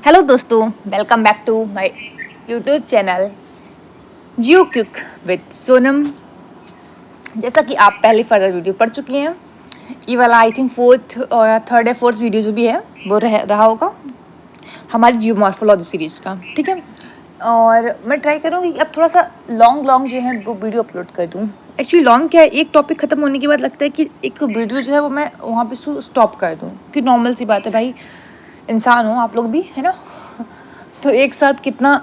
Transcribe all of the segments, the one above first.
Hello दोस्तों, welcome back to my YouTube channel Jio quick with Sonam. जैसा कि आप पहले फर्दर वीडियो पढ़ चुकी हैं, ये वाला आई थिंक फोर्थ और थर्ड या फोर्थ वीडियो जो भी है वो रहा होगा हमारी जियो मॉर्फोलॉजी सीरीज़ का। ठीक है, और मैं ट्राई करूँगी अब थोड़ा सा लॉन्ग जो है वो वीडियो अपलोड कर दूँ। एक्चुअली लॉन्ग क्या है, एक टॉपिक ख़त्म होने के बाद लगता है कि एक वीडियो जो है वो मैं वहाँ पे स्टॉप कर दूँ, कि नॉर्मल सी बात है भाई, इंसान हो आप लोग भी, है ना। तो एक साथ कितना,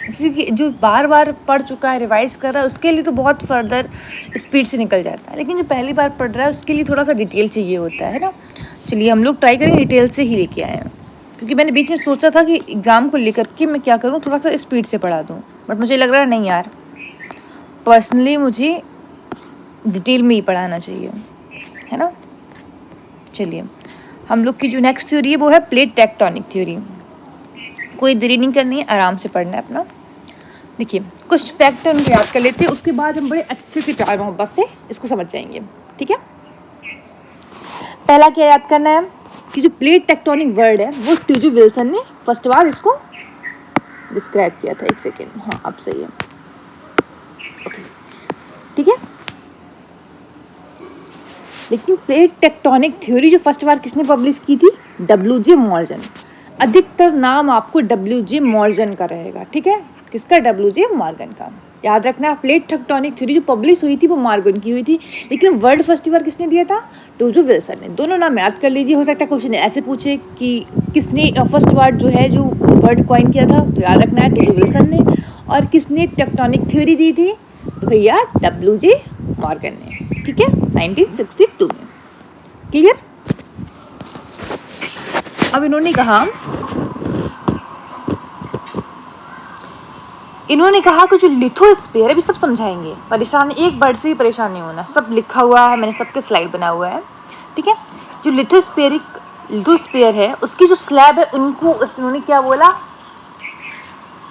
किसी की जो बार बार पढ़ चुका है, रिवाइज कर रहा है, उसके लिए तो बहुत फर्दर स्पीड से निकल जाता है, लेकिन जो पहली बार पढ़ रहा है उसके लिए थोड़ा सा डिटेल चाहिए होता है ना। चलिए हम लोग ट्राई करेंगे डिटेल से ही लेके आए हैं, क्योंकि मैंने बीच में सोचा था कि एग्ज़ाम को लेकर के मैं क्या करूँ, थोड़ा सा स्पीड से पढ़ा दूँ, बट मुझे लग रहा है नहीं यार, पर्सनली मुझे डिटेल में ही पढ़ाना चाहिए, है ना। चलिए, हम लोग की जो नेक्स्ट थ्योरी है वो है प्लेट टेक्टोनिक थ्योरी। कोई देरी नहीं करनी है, आराम से पढ़ना है अपना। देखिए, कुछ फैक्ट हम याद कर लेते हैं, उसके बाद हम बड़े अच्छे से प्यार मोहब्बत से इसको समझ जाएंगे। ठीक है, पहला क्या याद करना है कि जो प्लेट टेक्टोनिक वर्ड है वो टीजू विल्सन ने फर्स्ट बार इसको डिस्क्राइब किया था। एक सेकेंड, हाँ अब सही है। ठीक है, लेकिन प्लेट टेक्टोनिक थ्योरी जो फर्स्ट बार किसने पब्लिश की थी? डब्ल्यू.जे. मॉर्गन। अधिकतर नाम आपको डब्ल्यू.जे. मॉर्गन का रहेगा। ठीक है, किसका? डब्ल्यू.जे. मॉर्गन का। याद रखना, प्लेट टेक्टोनिक थ्योरी जो पब्लिश हुई थी वो मॉर्गन की हुई थी, लेकिन वर्ड फर्स्ट बार किसने दिया था? टीजू विल्सन ने। दोनों नाम याद कर लीजिए, हो सकता है क्वेश्चन ऐसे पूछे कि किसने फर्स्ट वर्ड जो है जो वर्ड कॉइन किया था, तो याद रखना है टीजू विल्सन ने। और किसने टेक्टोनिक थ्योरी दी थी? तो भैया डब्ल्यू.जे. मॉर्गन ने। ठीक है, 1962 में। क्लियर? अब इन्होंने कहा कि जो लिथोस्फीयर, अभी सब समझाएंगे, परेशान एक वर्ड से ही परेशान नहीं होना, सब लिखा हुआ है, मैंने सबके स्लाइड बना हुआ है। ठीक है, जो लिथोस्फीयर है उसकी जो स्लैब है उनको इन्होंने क्या बोला?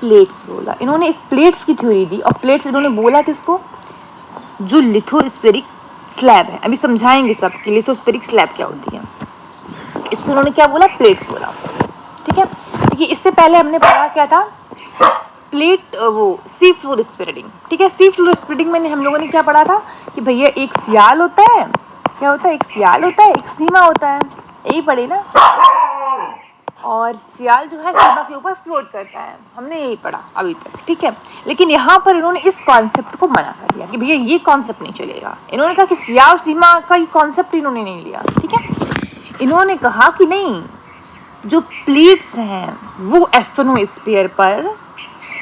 प्लेट्स बोला। इन्होंने एक प्लेट्स की थ्योरी दी, और प्लेट्स इन्होंने बोला किसको? जो लिथोस्फेरिक स्लैब है, अभी समझाएंगे सब कि लिथोस्फेरिक स्लैब क्या होती है। इसको उन्होंने क्या बोला? प्लेट्स बोला। ठीक है, देखिए इससे पहले हमने पढ़ा क्या था? प्लेट, वो सी फ्लोर स्प्रेडिंग। ठीक है, सी फ्लोर स्प्रेडिंग में हम लोगों ने क्या पढ़ा था कि भैया एक सियाल होता है, क्या होता है? एक सियाल होता है, एक सीमा होता है, यही पढ़े ना। और सियाल जो है सीमा के ऊपर फ्लोट करता है, हमने यही पढ़ा अभी तक। ठीक है, लेकिन यहाँ पर इन्होंने इस कॉन्सेप्ट को मना कर दिया कि भैया ये कॉन्सेप्ट नहीं चलेगा। इन्होंने कहा कि सियाल सीमा का ये कॉन्सेप्ट इन्होंने नहीं लिया। ठीक है, इन्होंने कहा कि नहीं, जो प्लेट्स हैं वो एस्थेनोस्फीयर पर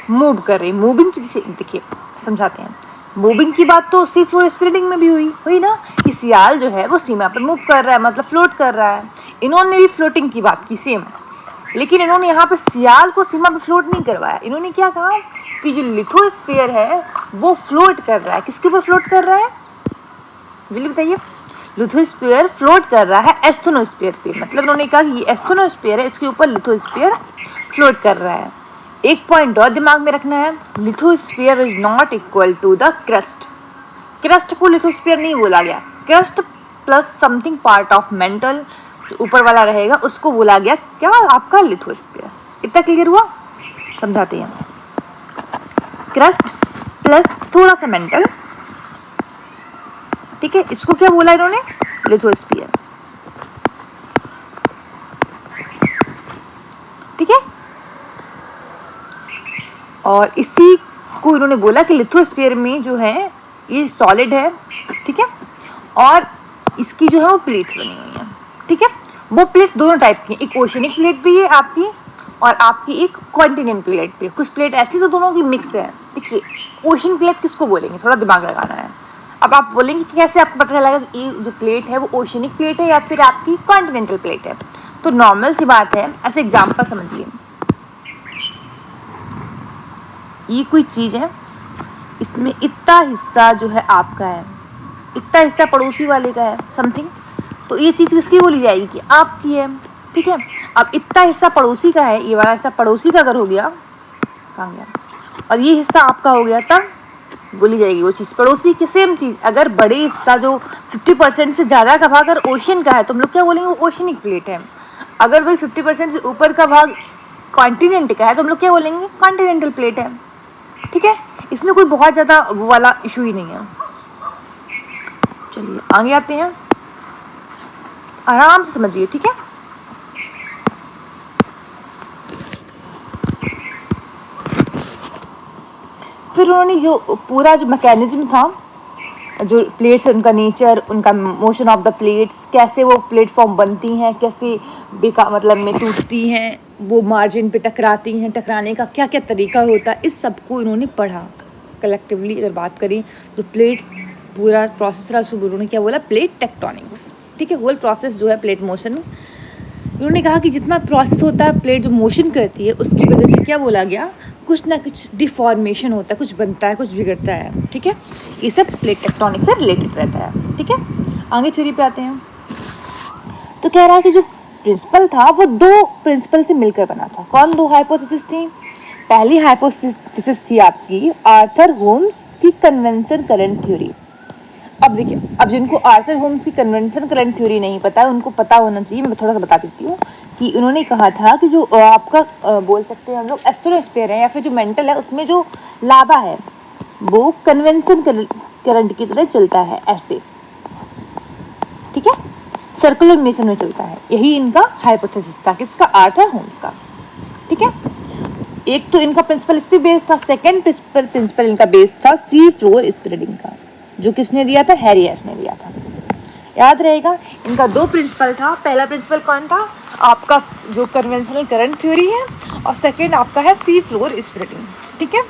मूव कर रही, मूविंग की, देखिए समझाते हैं। मूविंग की बात तो सी फ्लोर स्प्रेडिंग में भी हुई ना, कि सियाल जो है वो सीमा पर मूव कर रहा है, मतलब फ्लोट कर रहा है। इन्होंने भी फ्लोटिंग की बात की सेम, लेकिन इन्होंने यहाँ पर सियाल को सीमा पर फ्लोट नहीं करवाया। इन्होंने क्या कहा कि जो लिथोस्फीयर है वो फ्लोट कर रहा है। किसके ऊपर फ्लोट कर रहा है? जल्दी बताइए। लिथोस्फीयर फ्लोट कर रहा है एस्थेनोस्फीयर पे, मतलब उन्होंने कहा कि ये एस्थेनोस्फीयर है, इसके ऊपर लिथोस्फीयर फ्लोट कर रहा है। एक पॉइंट और दिमाग में रखना है, lithosphere is not equal to the crust. Crust को लिथोस्फीयर नहीं बोला गया, crust plus something part of mantle जो ऊपर वाला रहेगा उसको बोला गया क्या? आपका लिथोस्फीयर। इतना क्लियर हुआ? समझाते हैं। क्रस्ट प्लस थोड़ा सा मेंटल, ठीक है, इसको क्या बोला इन्होंने? लिथोस्फीयर। ठीक है, और इसी को इन्होंने बोला कि लिथोस्फीयर में जो है ये सॉलिड है। ठीक है, और इसकी जो है वो प्लेट्स बनी हुई हैं। ठीक है, वो प्लेट्स दोनों टाइप की, एक ओशनिक प्लेट भी है आपकी, और आपकी एक कॉन्टिनेंट प्लेट भी। कुछ प्लेट ऐसी तो दोनों की मिक्स है। देखिए, ओशन प्लेट किसको बोलेंगे, थोड़ा दिमाग लगाना है। अब आप बोलेंगे कि कैसे आपको पता लगा कि ये जो प्लेट है वो ओशनिक प्लेट है या फिर आपकी कॉन्टिनेंटल प्लेट है? तो नॉर्मल सी बात है, ऐसे एग्जाम्पल समझिए। ये कोई चीज़ है, इसमें इतना हिस्सा जो है आपका है, इतना हिस्सा पड़ोसी वाले का है, समथिंग, तो ये चीज़ किसकी बोली जाएगी? कि आपकी है। ठीक है, अब इतना हिस्सा पड़ोसी का है, ये वाला हिस्सा पड़ोसी का अगर हो गया, कहाँ गया, और ये हिस्सा आपका हो गया, तब बोली जाएगी वो चीज़ पड़ोसी की। सेम चीज़, अगर बड़े हिस्सा जो 50% से ज़्यादा का भाग अगर ओशन का है तो हम लोग क्या बोलेंगे? वो ओशनिक प्लेट है। अगर वही 50% से ऊपर का भाग कॉन्टिनेंट का है तो हम लोग क्या बोलेंगे, कॉन्टिनेंटल प्लेट है, ठीक है। इसमें कोई बहुत ज़्यादा वो वाला इशू ही नहीं है। चलिए आगे आते हैं, आराम से समझिए, ठीक है। फिर उन्होंने जो पूरा जो मैकेनिज्म था, जो प्लेट्स, उनका नेचर, उनका मोशन ऑफ द प्लेट्स, कैसे वो प्लेटफॉर्म बनती हैं, कैसे मतलब में टूटती हैं, वो मार्जिन पे टकराती हैं, टकराने का क्या क्या तरीका होता है, इस सब को इन्होंने पढ़ा। कलेक्टिवली अगर बात करें तो प्लेट्स पूरा प्रोसेस रहा, उसको उन्होंने क्या बोला, प्लेट टेक्टोनिक्स, ठीक है। होल प्रोसेस जो है प्लेट मोशन, उन्होंने कहा कि जितना प्रोसेस होता है प्लेट जो मोशन करती है उसकी वजह से क्या बोला गया, कुछ ना कुछ डिफॉर्मेशन होता है, कुछ बनता है, कुछ बिगड़ता है, ठीक है। ये सब प्लेट टेक्टोनिक्स से रिलेटेड रहता है, ठीक है। आगे थ्योरी पे आते हैं। तो कह रहा है कि जो प्रिंसिपल था वो दो प्रिंसिपल से मिलकर बना था। कौन दो हाइपोथेसिस थी? पहली हाइपोथेसिस थी आपकी आर्थर होम्स की कन्वेंशन करंट थ्योरी। अब देखिए, अब जिनको आर्थर होम्स की कन्वेंशन करंट थ्योरी नहीं पता है उनको पता होना चाहिए, मैं थोड़ा सा बता देती हूँ कि उन्होंने कहा था कि जो आपका बोल सकते हैं हम लोग एस्ट्रोस्फीयर है या फिर जो मेंटल है, उसमें जो लावा है वो कन्वेंशन करंट की तरह चलता है, ऐसे, ठीक है, सर्कुलर मोशन में चलता है। यही इनका हाइपोथेसिस था, किसका, आर्थर होम्स का, ठीक है। एक तो इनका प्रिंसिपल इस पे बेस था, सेकेंड प्रिंसिपल इनका बेस था सी फ्लोर स्प्रेडिंग का, जो किसने दिया था, हैरी हेस ने दिया था। याद रहेगा, इनका दो प्रिंसिपल था। पहला प्रिंसिपल कौन था, आपका जो कन्वेंशनल करंट थ्योरी है, और सेकंड आपका है सी फ्लोर स्प्रेडिंग, ठीक है।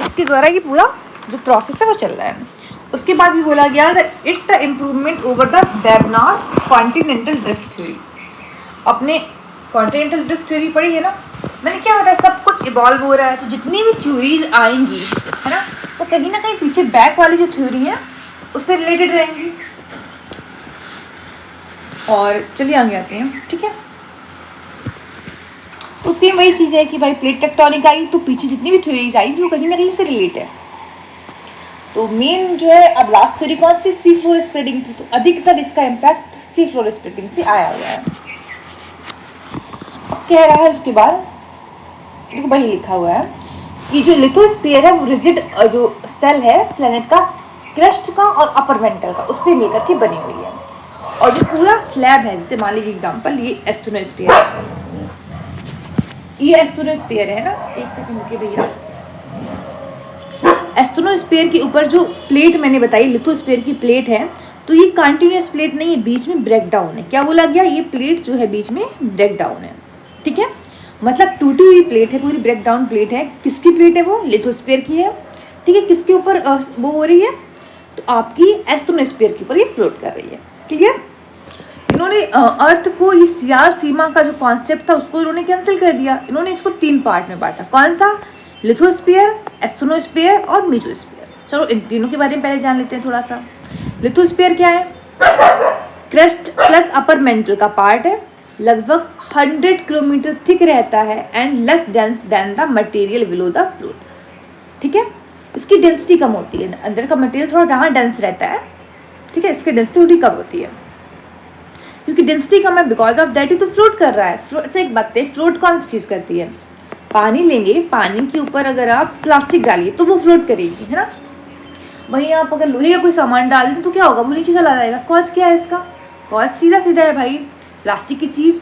इसके द्वारा ये पूरा जो प्रोसेस है वो चल रहा है। उसके बाद ये बोला गया it's the improvement over the Wegener continental drift theory. अपने कॉन्टिनेंटल ड्रिफ्ट थ्योरी पढ़ी है ना, मैंने क्या बताया, सब कुछ इवॉल्व हो रहा है, तो जितनी भी थ्योरीज आएंगी, है ना, वो कहीं ना कहीं पीछे बैक वाली जो थ्योरी है उससे रिलेटेड रहेंगी। और चलिए आगे आते हैं, ठीक है। तो सेम वही चीज़ है कि भाई प्लेट टेक्टोनिक आई तो पीछे जितनी भी थ्योरीज आई वो कहीं ना कहीं उससे रिलेट है। तो मेन जो है, अब लास्ट थ्योरी कौन सी, सी फ्लोर स्प्रेडिंग थी, तो अधिकतर इसका इम्पैक्ट सी फ्लोर स्प्रेडिंग से आया हुआ है। कह रहा है उसके बाद देखो वही लिखा हुआ है कि जो लिथोस्फीयर है वो रिजिड जो सेल है प्लेनेट का, क्रस्ट का और अपर मेंटल का, उससे मिलकर के बनी हुई है। और जो पूरा स्लैब है, जैसे मान लीजिए एग्जांपल, ये एस्ट्रोनोस्फीयर है, ये एस्ट्रोनोस्फीयर है ना, एक सेकंड रुकिए भैया। एस्ट्रोनोस्फीयर के ऊपर जो प्लेट मैंने बताई लिथोस्फीयर की प्लेट है, तो ये कंटिन्यूअस प्लेट नहीं है, बीच में ब्रेक डाउन है। क्या बोला गया, ये प्लेट जो है बीच में ब्रेक डाउन है, ठीक है, मतलब टूटी हुई प्लेट है, पूरी ब्रेक डाउन प्लेट है। किसकी प्लेट है वो, लिथोस्फीयर की है, ठीक है। किसके ऊपर वो हो रही है, तो आपकी एस्ट्रोनोस्फीयर के ऊपर ये फ्लोट कर रही है, क्लियर। इन्होंने अर्थ को ये सियार सीमा का जो कॉन्सेप्ट था उसको इन्होंने कैंसिल कर दिया। इन्होंने इसको तीन पार्ट में बांटा, कौन सा, लिथोस्फीयर, एस्ट्रोनोस्फीयर और मेसोस्फीयर। चलो इन तीनों के बारे में पहले जान लेते हैं थोड़ा सा। लिथोस्फीयर क्या है, क्रस्ट प्लस अपर मेंटल का पार्ट है, लगभग 100 किलोमीटर थिक रहता है and less dense then the material below the floor, ठीक है। इसकी डेंसिटी कम होती है, अंदर का मटेरियल थोड़ा ज़्यादा डेंस रहता है, ठीक है, इसकी डेंसिटी थोड़ी कम होती है, क्योंकि डेंसिटी कम है, बिकॉज ऑफ दैट ही तो फ्लोट कर रहा है। अच्छा एक बात है, फ्लोट कौन सी चीज़ करती है, पानी लेंगे, पानी के ऊपर अगर आप प्लास्टिक डालिए तो वो फ्लोट करेगी, है ना। वहीं आप अगर लोहे का कोई सामान डाल दें तो क्या होगा, वो नीचे चला जाएगा। कॉज क्या है इसका, कॉज सीधा सीधा है भाई, प्लास्टिक की चीज़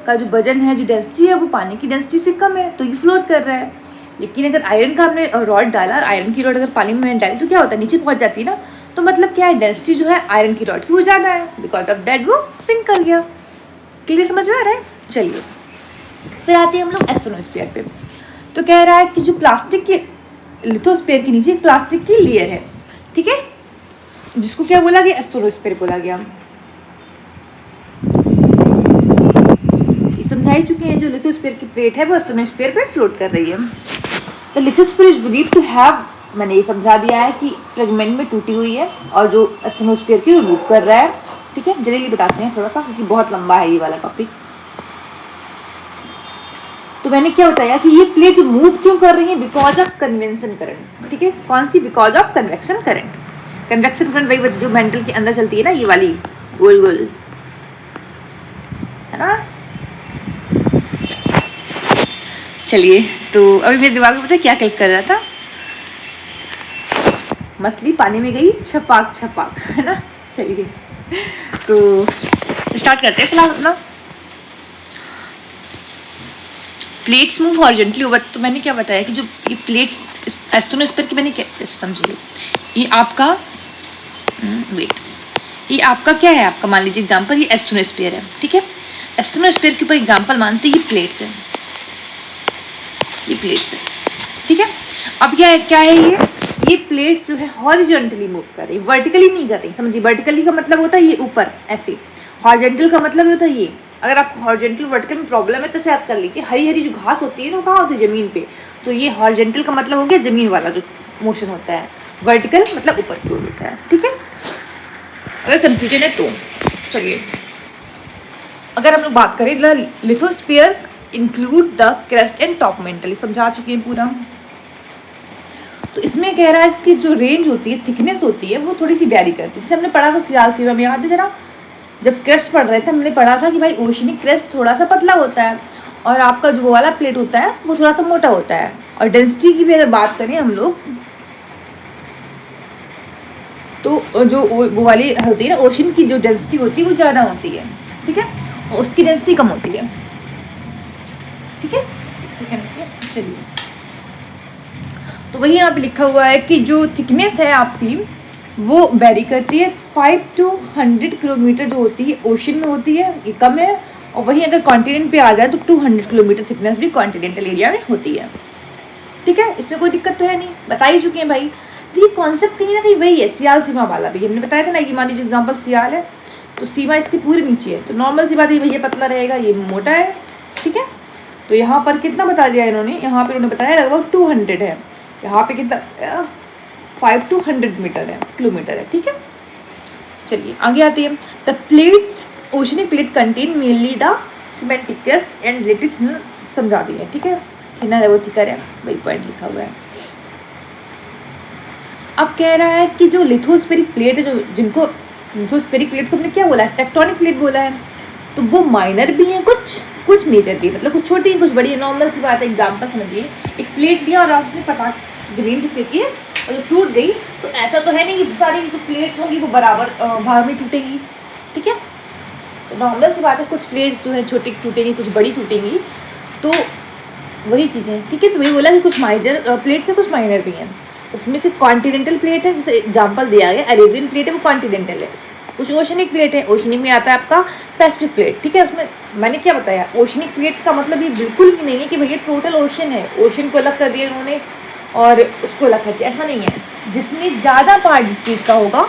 का जो वजन है, जो डेंसिटी है, वो पानी की डेंसिटी से कम है, तो ये फ्लोट कर रहा है। लेकिन अगर आयरन का हमने रॉड डाला, आयरन की रॉड अगर पानी में डाली तो क्या होता है, नीचे पहुंच जाती है ना, तो मतलब क्या है, डेंसिटी जो है आयरन की रॉड की वो ज़्यादा है, बिकॉज ऑफ दैट वो सिंक कर गया। क्लियर, समझ में आ रहा है। चलिए फिर आते हैं हम लोग एस्ट्रोनोस्फीयर पे। तो कह रहा है कि जो प्लास्टिक के लिथोस्फीयर के नीचे प्लास्टिक की लेयर है, ठीक है, जिसको क्या बोला गया, एस्ट्रोनोस्फीयर बोला गया। समझाई चुके हैं, जो लिथोस्फीयर की प्लेट है वो एस्ट्रोनोस्फीयर पे फ्लोट कर रही है। तो lithosphere is believed to have, मैंने ये समझा दिया है कि फ्रेगमेंट में टूटी हुई है, और जो एस्ट्रोनोस्फीयर की मूव कर रहा है, ठीक है। जल्दी बताते हैं थोड़ा सा, क्योंकि बहुत लंबा है ये वाला टॉपिक। तो मैंने क्या बताया कि ये प्लेट जो मूव क्यों कर रही है, बिकॉज ऑफ कन्वेंशन करंट, ठीक है। कौन सी, because of convection current. Convection current वही जो मेंटल के अंदर चलती है ना, ये वाली गोल गोल, है ना। चलिए, तो अभी मेरे दिमाग में पता है क्या क्लिक कर रहा था, मछली पानी में गई छपाक छपाक, है ना। चलिए तो स्टार्ट करते हैं फिलहाल अपना। प्लेट्स मूव हॉरिजॉन्टली ओवर, तो मैंने क्या बताया कि जो ये प्लेट्स एस्ट्रोनोस्फीयर की मैंने क्या समझिए, ये आपका वेट, ये आपका क्या है, आपका मान लीजिए एग्जांपल ये एस्ट्रोनोस्फीयर है, ठीक है। एस्ट्रोनोस्फीयर के ऊपर एग्जांपल मानते ये प्लेट्स है, ये प्लेट्स है, ठीक है। अब क्या है ये प्लेट्स जो है हॉरिजॉन्टली मूव कर रही, वर्टिकली नहीं कर रही, समझिए। वर्टिकली का मतलब होता है ये ऊपर ऐसे, हॉरिजॉन्टल का मतलब होता है ये। अगर आपको हॉरिजॉन्टल वर्टिकल में प्रॉब्लम है तो याद कर लीजिए, हरी हरी जो घास होती है ना, वो कहाँ होती है, जमीन पे। तो ये हॉरिजॉन्टल का मतलब हो गया जमीन वाला जो मोशन होता है, वर्टिकल मतलब ऊपर की ओर होता है, ठीक है। अगर कंफ्यूजन है तो चलिए, अगर हम लोग बात करें lithosphere include the crest and top mental, समझा चुके हैं पूरा। तो इसमें कह रहा है इसकी जो रेंज होती है, थिकनेस होती है, वो थोड़ी सी वैरी करती है। जैसे हमने पढ़ा था सियाल सीमा में, याद है जरा, जब क्रेस्ट पढ़ रहे थे हमने पढ़ा था कि भाई ओशनिक क्रेस्ट थोड़ा सा पतला होता है और आपका जो वो वाला प्लेट होता है वो थोड़ा सा मोटा होता है। और डेंसिटी की भी अगर बात करें हम लोग, तो जो वो वाली होती है ना, ओशन की जो डेंसिटी होती है वो ज़्यादा होती है, ठीक है, और उसकी डेंसिटी कम होती है, ठीक है। चलिए, तो वही यहाँ पे लिखा हुआ है कि जो थिकनेस है आपकी वो वेरी करती है, 5 to 100 किलोमीटर जो होती है ओशन में होती है, ये कम है। और वहीं अगर कॉन्टिनेंट पे आ जाए तो 200 किलोमीटर थिकनेस भी कॉन्टिनेंटल एरिया में होती है, ठीक है। इसमें कोई दिक्कत तो है नहीं, बता ही चुके हैं भाई। तो ये कॉन्सेप्ट कहीं ना कहीं वही है, सियाल सीमा वाला भी हमने बताया था ना। कि मान लीजिए एग्जाम्पल सियाल है तो सीमा इसके पूरे नीचे है, तो नॉर्मल सी बात है भैया पतला रहेगा, ये मोटा है, ठीक है। तो यहाँ पर कितना बता दिया इन्होंने, यहाँ पर उन्होंने बताया लगभग 200 है, यहाँ पे कितना 5 to 100 मीटर है, किलोमीटर है, ठीक है। चलिए आगे आते हैं। The plates oceanic plate contain mainly the semantic crust and related, समझा दिया, ठीक है। थिनर है वो थिकर है, वही पॉइंट लिखा हुआ है। अब कह रहा है कि जो लिथोस्फेरिक प्लेट है, जो जिनको लिथोस्फेरिक प्लेट को हमने क्या बोला है, टेक्टोनिक प्लेट बोला है, तो वो माइनर भी है, कुछ मेजर भी, मतलब कुछ छोटी कुछ बड़ी है। नॉर्मल सी बात है, एग्जाम्पल समझिए, एक प्लेट लिया और आपने पता जमीन पे फेंकी है और जो टूट गई, तो ऐसा तो है नहीं कि सारी जो प्लेट्स होंगी वो बराबर भाग में टूटेंगी, ठीक है। तो नॉर्मल सी बात है, कुछ प्लेट्स जो है छोटी टूटेंगी, कुछ बड़ी टूटेंगी, तो वही चीज़ें, ठीक है। तो वही बोला कि कुछ माइजर प्लेट्स हैं, कुछ माइनर भी हैं। उसमें से कॉन्टिनेंटल प्लेट है, जैसे एग्जाम्पल दिया गया अरेबियन प्लेट है, वो कॉन्टिनेंटल है। कुछ ओशनिक प्लेट है, ओशनिक में आता है आपका पैसिफिक प्लेट, ठीक है। उसमें मैंने क्या बताया, ओशनिक प्लेट का मतलब ये बिल्कुल भी नहीं है कि भैया टोटल ओशन है, ओशन को अलग कर दिया उन्होंने और उसको अलग कर दिया, ऐसा नहीं है। जिसमें ज़्यादा पार्ट जिस चीज़ का होगा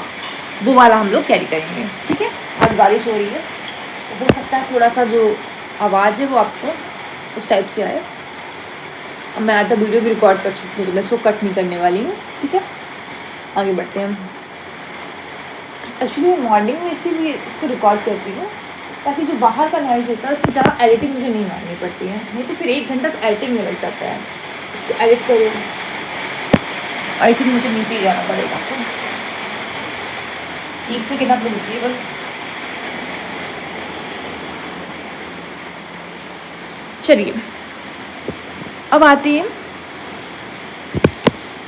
वो वाला हम लोग कैरी करेंगे, ठीक है। आज बारिश हो रही है, तो हो सकता है थोड़ा सा जो आवाज़ है वो आपको उस टाइप से आए। अब मैं आधा वीडियो भी रिकॉर्ड कर चुकी हूँ, तो मैं इसको कट नहीं करने वाली हूँ, ठीक है। आगे बढ़ते हैं। एक्चुअली मैं मॉर्निंग में इसीलिए इसको रिकॉर्ड करती हूँ ताकि जो बाहर का नॉइज़ होता है उसकी ज़्यादा एडिटिंग मुझे नहीं मारनी पड़ती है, नहीं तो फिर 1 घंटा तो एडिटिंग में लग जाता है। इसको एडिट करो, आई थिंक मुझे नीचे ही जाना पड़ेगा, तो 1 सेकेंड आप लोग रुकिए बस। चलिए अब आते हैं,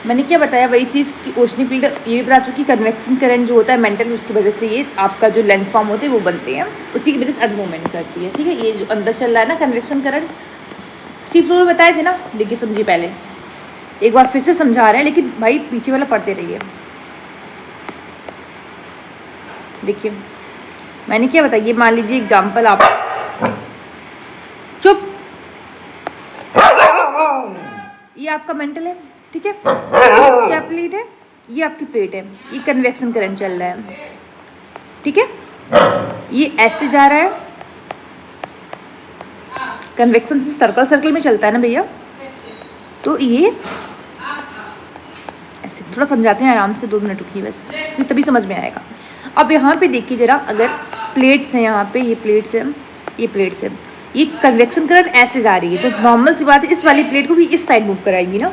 मैंने क्या बताया वही चीज़ कि ओशनिक प्लेट, ये भी बता चुकी, कन्वेक्शन करंट जो होता है मेंटल, उसकी वजह से ये आपका जो लैंड फॉर्म होते हैं वो बनते हैं, उसी की वजह से अर्थ मूवमेंट करती है, ठीक है। ये जो अंदर चल रहा है ना कन्वेक्शन करंट, सी फ्लोर बताए थे ना, देखिए समझिए, पहले एक बार फिर से समझा रहे हैं, लेकिन भाई पीछे वाला पढ़ते रहिए। देखिए मैंने क्या बताया, मान लीजिए एग्जाम्पल, आप चुप, ये आपका मेंटल है, ठीक है। क्या प्लेट है, ये आपकी प्लेट है, ये कन्वेक्शन करंट चल रहा है, ठीक है। ये एच से जा रहा है, कन्वेक्शन से सर्कल सर्कल में चलता है ना भैया, तो ये ऐसे थोड़ा समझाते हैं आराम से, 2 मिनट रुकिए बस, तभी समझ में आएगा। अब यहाँ पे देखिए जरा, अगर प्लेट्स हैं, यहाँ पे ये प्लेट्स हैं, ये प्लेट्स हैं, ये कन्वेक्शन करंट ऐसे जा रही है, तो नॉर्मल सी बात है इस वाली प्लेट को भी इस साइड मूव कराएगी ना,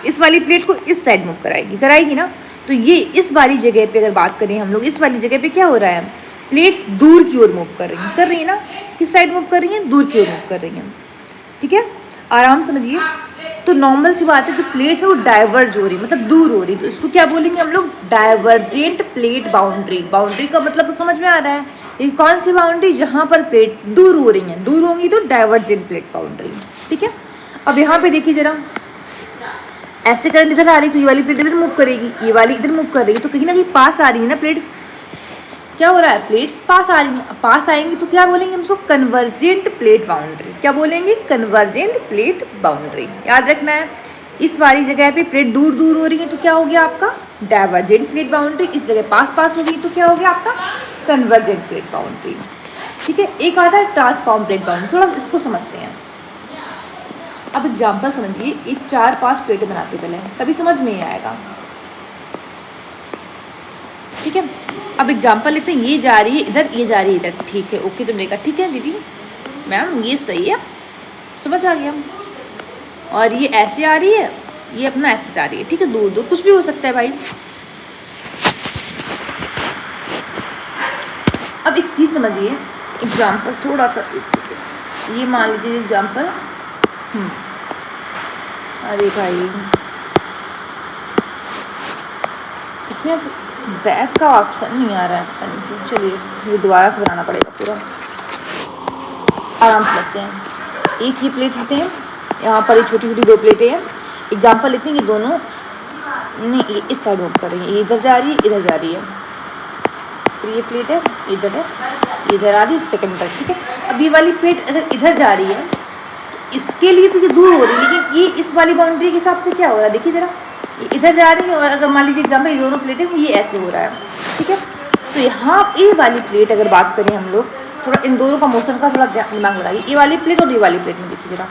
इस वाली प्लेट को इस साइड मूव कराएगी ना। तो ये इस वाली जगह पे अगर बात करें हम लोग, इस वाली जगह पे क्या हो रहा है, प्लेट्स दूर की ओर मूव कर रही है ना, किस साइड मूव कर रही हैं, दूर की ओर मूव कर रही हैं, ठीक है। आराम समझिए। तो नॉर्मल सी बात है, जो प्लेट्स है वो डाइवर्ज हो रही, मतलब दूर हो रही, तो इसको क्या बोलेंगे हम लोग? Divergent plate boundary. बाउंड्री का मतलब तो समझ में आ रहा है, ये कौन सी बाउंड्री? जहाँ पर प्लेट दूर हो रही हैं, दूर होंगी तो डाइवर्जेंट प्लेट बाउंड्री। ठीक है, अब यहाँ पे देखिए जरा, ऐसे करंट इधर आ रही तो ये वाली प्लेट इधर मूव करेगी, ये वाली इधर मूव कर रही है, तो कहीं ना कहीं पास आ रही है ना प्लेट्स। क्या हो रहा है? प्लेट्स पास आ रही हैं, पास आएंगी तो क्या बोलेंगे हम उसको? Convergent plate boundary. क्या बोलेंगे? Convergent plate boundary. याद रखना है, इस वाली जगह पे प्लेट दूर दूर हो रही है तो क्या हो गया आपका? Divergent plate boundary. इस जगह पास पास हो गई तो क्या हो गया आपका? Convergent plate boundary. ठीक है, एक आता है ट्रांसफॉर्म प्लेट बाउंड्री, थोड़ा इसको समझते हैं। अब एग्जाम्पल समझिए, एक 4-5 प्लेटें बनाते पहले, तभी समझ में ही आएगा। ठीक है, अब एग्जाम्पल लेते हैं, ये जा रही है इधर, ये जा रही है इधर। ठीक है, ओके, तुमने कहा ठीक है दीदी मैम ये सही है, समझ आ गया। और ये ऐसे आ रही है, ये अपना ऐसे जा रही है। ठीक है, दूर दूर कुछ भी हो सकता है भाई। अब एक चीज़ समझिए, एग्जाम्पल थोड़ा सा, एक सेकेंड, ये मान लीजिए एग्जाम्पल। अरे भाई इसमें बैक का ऑप्शन नहीं आ रहा है, पता नहीं क्यों। चलिए ये दोबारा से बनाना पड़ेगा पूरा। आराम से लेते हैं, एक ही प्लेट लेते हैं, यहाँ पर ये छोटी छोटी 2 प्लेटें हैं। एग्जाम्पल लेते हैं, ये दोनों नहीं, ये इस साइड मूव कर रही है, ये इधर जा रही है, इधर जा रही है। फिर ये प्लेट है, इधर है, इधर आ रही है, सेकेंड पर। ठीक है, अब ये वाली प्लेट अगर इधर जा रही है तो इसके लिए तो ये दूर हो रही है, लेकिन ये इस वाली बाउंड्री के हिसाब से क्या हो रहा है? देखिए जरा, ये इधर जा रही है, और अगर मान लीजिए एग्जाम्पल ये दोनों प्लेटें, ये ऐसे हो रहा है। ठीक है, तो यहाँ ये वाली प्लेट अगर बात करें हम लोग, थोड़ा इन दोनों का मोशन का थोड़ा दिमाग लगाइए। ये वाली प्लेट और ये वाली प्लेट में देखिए जरा,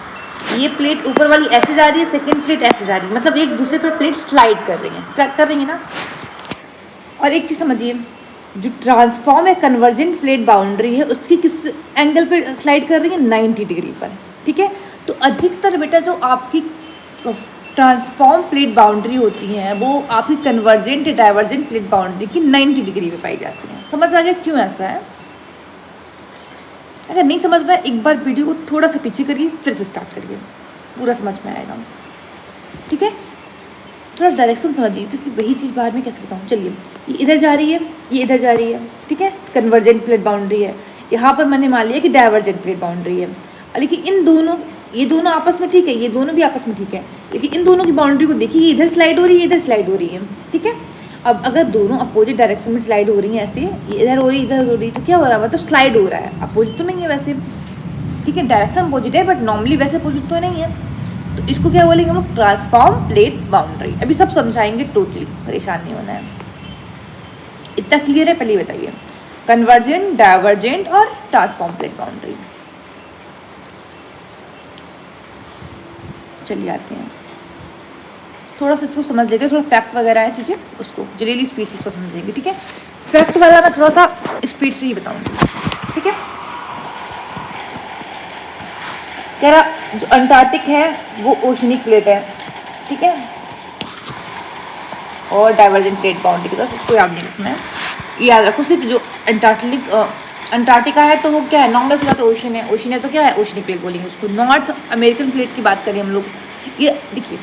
ये प्लेट ऊपर वाली ऐसे जा रही है, सेकंड प्लेट ऐसे जा रही है, मतलब एक दूसरे पर प्लेट स्लाइड कर रही है, कर रही है ना। और एक चीज़ समझिए, जो ट्रांसफॉर्म है कन्वर्जेंट प्लेट बाउंड्री है, उसकी किस एंगल पर स्लाइड कर रही है? 90 डिग्री पर। ठीक है, तो अधिकतर बेटा जो आपकी ट्रांसफॉर्म प्लेट बाउंड्री होती हैं वो आपकी कन्वर्जेंट या डाइवर्जेंट प्लेट बाउंड्री की 90 डिग्री में पाई जाती हैं। समझ आ गया क्यों ऐसा है? अगर नहीं समझ में, एक बार वीडियो को थोड़ा सा पीछे करिए, फिर से स्टार्ट करिए, पूरा समझ में आएगा। ठीक है, थोड़ा डायरेक्शन समझिए, क्योंकि वही चीज़ बाद में कैसे बताऊँ। चलिए, ये इधर जा रही है, ये इधर जा रही है। ठीक है, कन्वर्जेंट प्लेट बाउंड्री है। यहाँ पर मैंने मान लिया कि डाइवर्जेंट प्लेट बाउंड्री है, लेकिन इन दोनों, ये दोनों आपस में ठीक है, ये दोनों भी आपस में ठीक है, लेकिन इन दोनों की बाउंड्री को देखिए, ये इधर स्लाइड हो रही है, इधर स्लाइड हो रही है। ठीक है, अब अगर दोनों अपोजिट डायरेक्शन में स्लाइड हो रही हैं, ऐसे ये इधर हो रही है, इधर हो रही है, तो क्या हो रहा है? मतलब स्लाइड हो रहा है, अपोजिट तो नहीं है वैसे। ठीक है, डायरेक्शन अपोजिट है, बट नॉर्मली वैसे अपोजिट तो नहीं है। तो इसको क्या बोलेंगे हम लोग? Transform plate boundary. अभी सब समझाएंगे टोटली, परेशान नहीं होना है। इतना क्लियर है? पहले बताइए, कन्वर्जेंट, डाइवर्जेंट और ट्रांसफॉर्म प्लेट बाउंड्री। चलिए आते हैं, थोड़ा सा इसको समझ लेते हैं, थोड़ा फैक्ट वगैरह है चीज़ें, उसको जलीली स्पीड से इसको समझेंगे। ठीक है, फैक्ट वाला मैं थोड़ा सा स्पीड से ही बताऊंगी। ठीक है, कह रहा जो अंटार्कटिक है वो ओशनिक प्लेट है। ठीक है, और डाइवर्जेंट प्लेट बाउंड्री की तरफ, इसको याद नहीं रखना है, याद रखो सिर्फ जो अंटार्कटिका है तो वो क्या है? नॉर्मल सी बात है, ओशन है। ओशन है तो क्या है? ओशनिक प्लेट बोलेंगे उसको। नॉर्थ अमेरिकन प्लेट की बात करें हम लोग, ये देखिए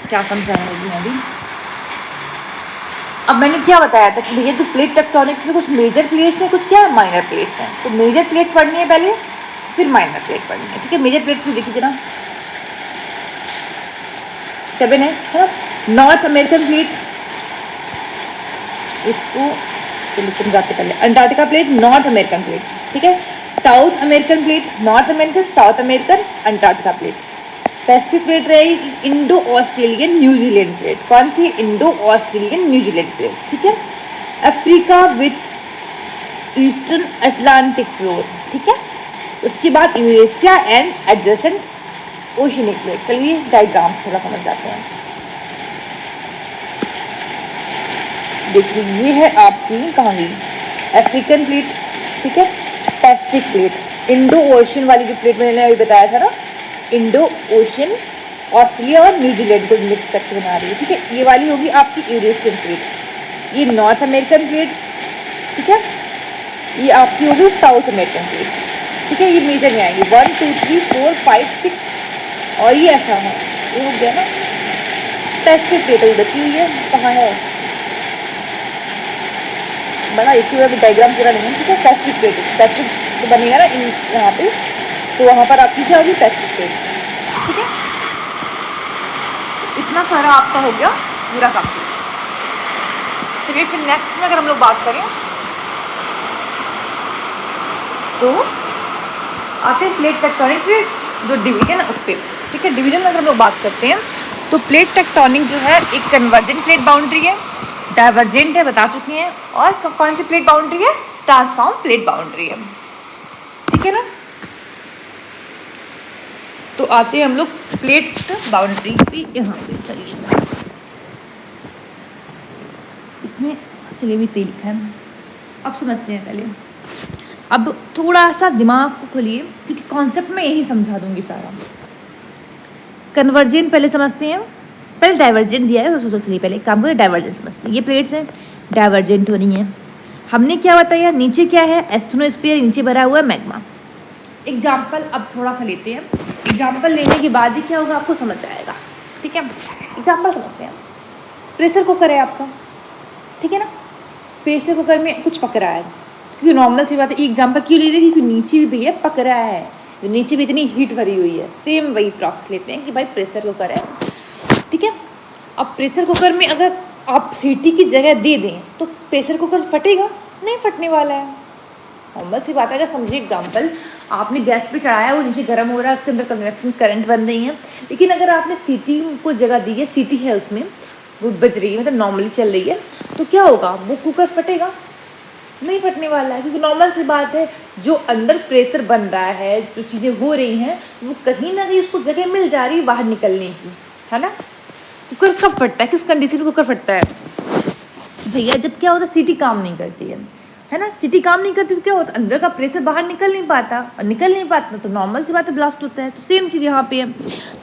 क्या समझाएंगे अभी। अब मैंने क्या बताया था कि भैया तो प्लेट टेक्टोनिक्स में कुछ मेजर प्लेट्स हैं, कुछ क्या है? माइनर प्लेट्स हैं। तो मेजर प्लेट्स पढ़नी है पहले, फिर माइनर प्लेट पढ़नी है। ठीक है, मेजर प्लेट्स में देखिए जरा 7 है ना। नॉर्थ अमेरिकन प्लेट, इसको चलिए समझाते पहले। Antarctica plate, North American plate. ठीक है, South American plate, North American, South American, Antarctica plate. Pacific plate रहेगी इंडो ऑस्ट्रेलियन न्यूजीलैंड प्लेट। कौन सी? Indo Australian New Zealand plate. ठीक है, Africa with eastern Atlantic floor. ठीक है, उसके बाद Eurasia and adjacent oceanic plate. चलिए डायग्राम थोड़ा समझ जाते हैं। देखिए ये है आपकी कहानी अफ्रीकन प्लेट। ठीक है, पैसिफिक प्लेट, इंडो ओशियन वाली जो प्लेट मैंने अभी बताया था ना, इंडो ओशियन, ऑस्ट्रेलिया और न्यूजीलैंड को मिक्स करके बना रही है। ठीक है, ये वाली होगी आपकी यूरेशियन प्लेट। ये नॉर्थ अमेरिकन प्लेट। ठीक है, ये आपकी होगी साउथ अमेरिकन प्लेट। ठीक है, ये मेजर में आएंगे 1 2 3 4 5 6 और ये ऐसा है, ये हो गया ना पैसिव प्लेट उधर की हुई है, कहाँ है बना इसी वजह डायग्राम पूरा नहीं है, ठीक है। पैसिव प्लेट, पैसिव तो बनेगा ना इन यहाँ पे, तो वहाँ पर आपकी क्या होगी पैसिव प्लेट, ठीक है। इतना सारा आपका हो गया पूरा काम। चलिए फिर नेक्स्ट में अगर हम लोग बात करें तो आते हैं प्लेट टेक्टोनिक के जो डिवीजन है उस पर, ठीक है। डिवीजन में अगर हम लोग बात करते हैं तो प्लेट टेक्टोनिक जो है एक कन्वर्जेंट प्लेट बाउंड्री है, डाइवर्जेंट है बता चुके हैं, और कौन सी प्लेट बाउंड्री है, ट्रांसफॉर्म प्लेट बाउंड्री है, ठीक है ना। तो आते हैं हम लोग प्लेट बाउंड्री पे यहाँ पे, चलिए इसमें चलिए भी तेल लिखा है, अब समझते हैं पहले। अब थोड़ा सा दिमाग को खोलिए क्योंकि कॉन्सेप्ट में यही समझा दूंगी सारा। कन्वर्जेंट पहले समझते हैं, पहले डाइवर्जेंट दिया है तो सोचिए पहले काम करें, डाइवर्जेंट समझते हैं। ये प्लेट्स हैं, डाइवर्जेंट हो रही हैं। हमने क्या बताया, नीचे क्या है, एस्थेनोस्फीयर, नीचे भरा हुआ है मैग्मा। एग्जाम्पल अब थोड़ा सा लेते हैं, एग्जाम्पल लेने के बाद ही क्या होगा आपको समझ आएगा, ठीक है। एग्जाम्पल समझते हैं, प्रेशर कुकर है आपका, ठीक है ना। प्रेशर कुकर में कुछ पक रहा है, क्योंकि नॉर्मल सी बात है, एग्जाम्पल क्यों ले रही है क्योंकि नीचे भी भैया पक रहा है, तो नीचे भी इतनी हीट भरी हुई है। सेम वही प्रोसेस लेते हैं कि भाई प्रेशर कुकर है, ठीक है। अब प्रेशर कुकर में अगर आप सीटी की जगह दे दें तो प्रेशर कुकर फटेगा नहीं, फटने वाला है, नॉर्मल सी बात है। अगर समझिए एग्जाम्पल, आपने गैस पे चढ़ाया, वो नीचे गर्म हो रहा है, उसके अंदर कन्वेक्शन करंट बन रही है, लेकिन अगर आपने सीटी को जगह दी है, सीटी है उसमें वो बज रही है, मतलब नॉर्मली चल रही है, तो क्या होगा, वो कुकर फटेगा नहीं, फटने वाला है, क्योंकि नॉर्मल सी बात है, जो अंदर प्रेशर बन रहा है, जो चीज़ें हो रही हैं, वो कहीं ना कहीं उसको जगह मिल जा रही है बाहर निकलने की, है ना। कुकर कब फटता है, किस कंडीशन में कुकर फटता है भैया, जब क्या होता है सीटी काम नहीं करती है ना। सीटी काम नहीं करती तो क्या होता है, अंदर का प्रेशर बाहर निकल नहीं पाता, और निकल नहीं पाता तो नॉर्मल सी बात है ब्लास्ट होता है। तो सेम चीज़ यहाँ पे है।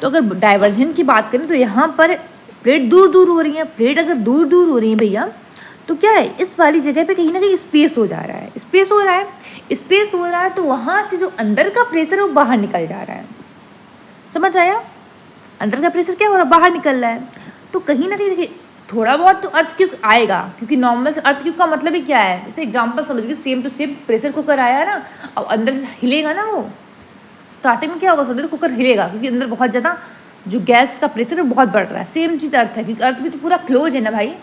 तो अगर डाइवर्जन की बात करें तो यहाँ पर प्लेट दूर दूर हो रही है, प्लेट अगर दूर दूर हो रही है भैया तो क्या है, इस वाली जगह पे कहीं ना कहीं स्पेस हो जा रहा है, स्पेस हो रहा है, स्पेस हो रहा है, तो वहाँ से जो अंदर का प्रेशर है वो बाहर निकल जा रहा है, समझ आया। अंदर का प्रेशर क्या हो रहा है, बाहर निकल रहा है। तो कहीं ना कहीं देखिए थोड़ा बहुत तो अर्थक्वेक आएगा, क्योंकि नॉर्मल से अर्थक्वेक का मतलब ही क्या है, जैसे एग्जांपल समझिए, same to same pressure cooker आया है ना, अब अंदर से हिलेगा ना, वो स्टार्टिंग में क्या होगा, अंदर कुकर हिलेगा क्योंकि अंदर बहुत ज़्यादा जो गैस का प्रेशर है बहुत बढ़ रहा है। सेम चीज़ अर्थ है, क्योंकि अर्थ भी तो पूरा क्लोज है ना भाई,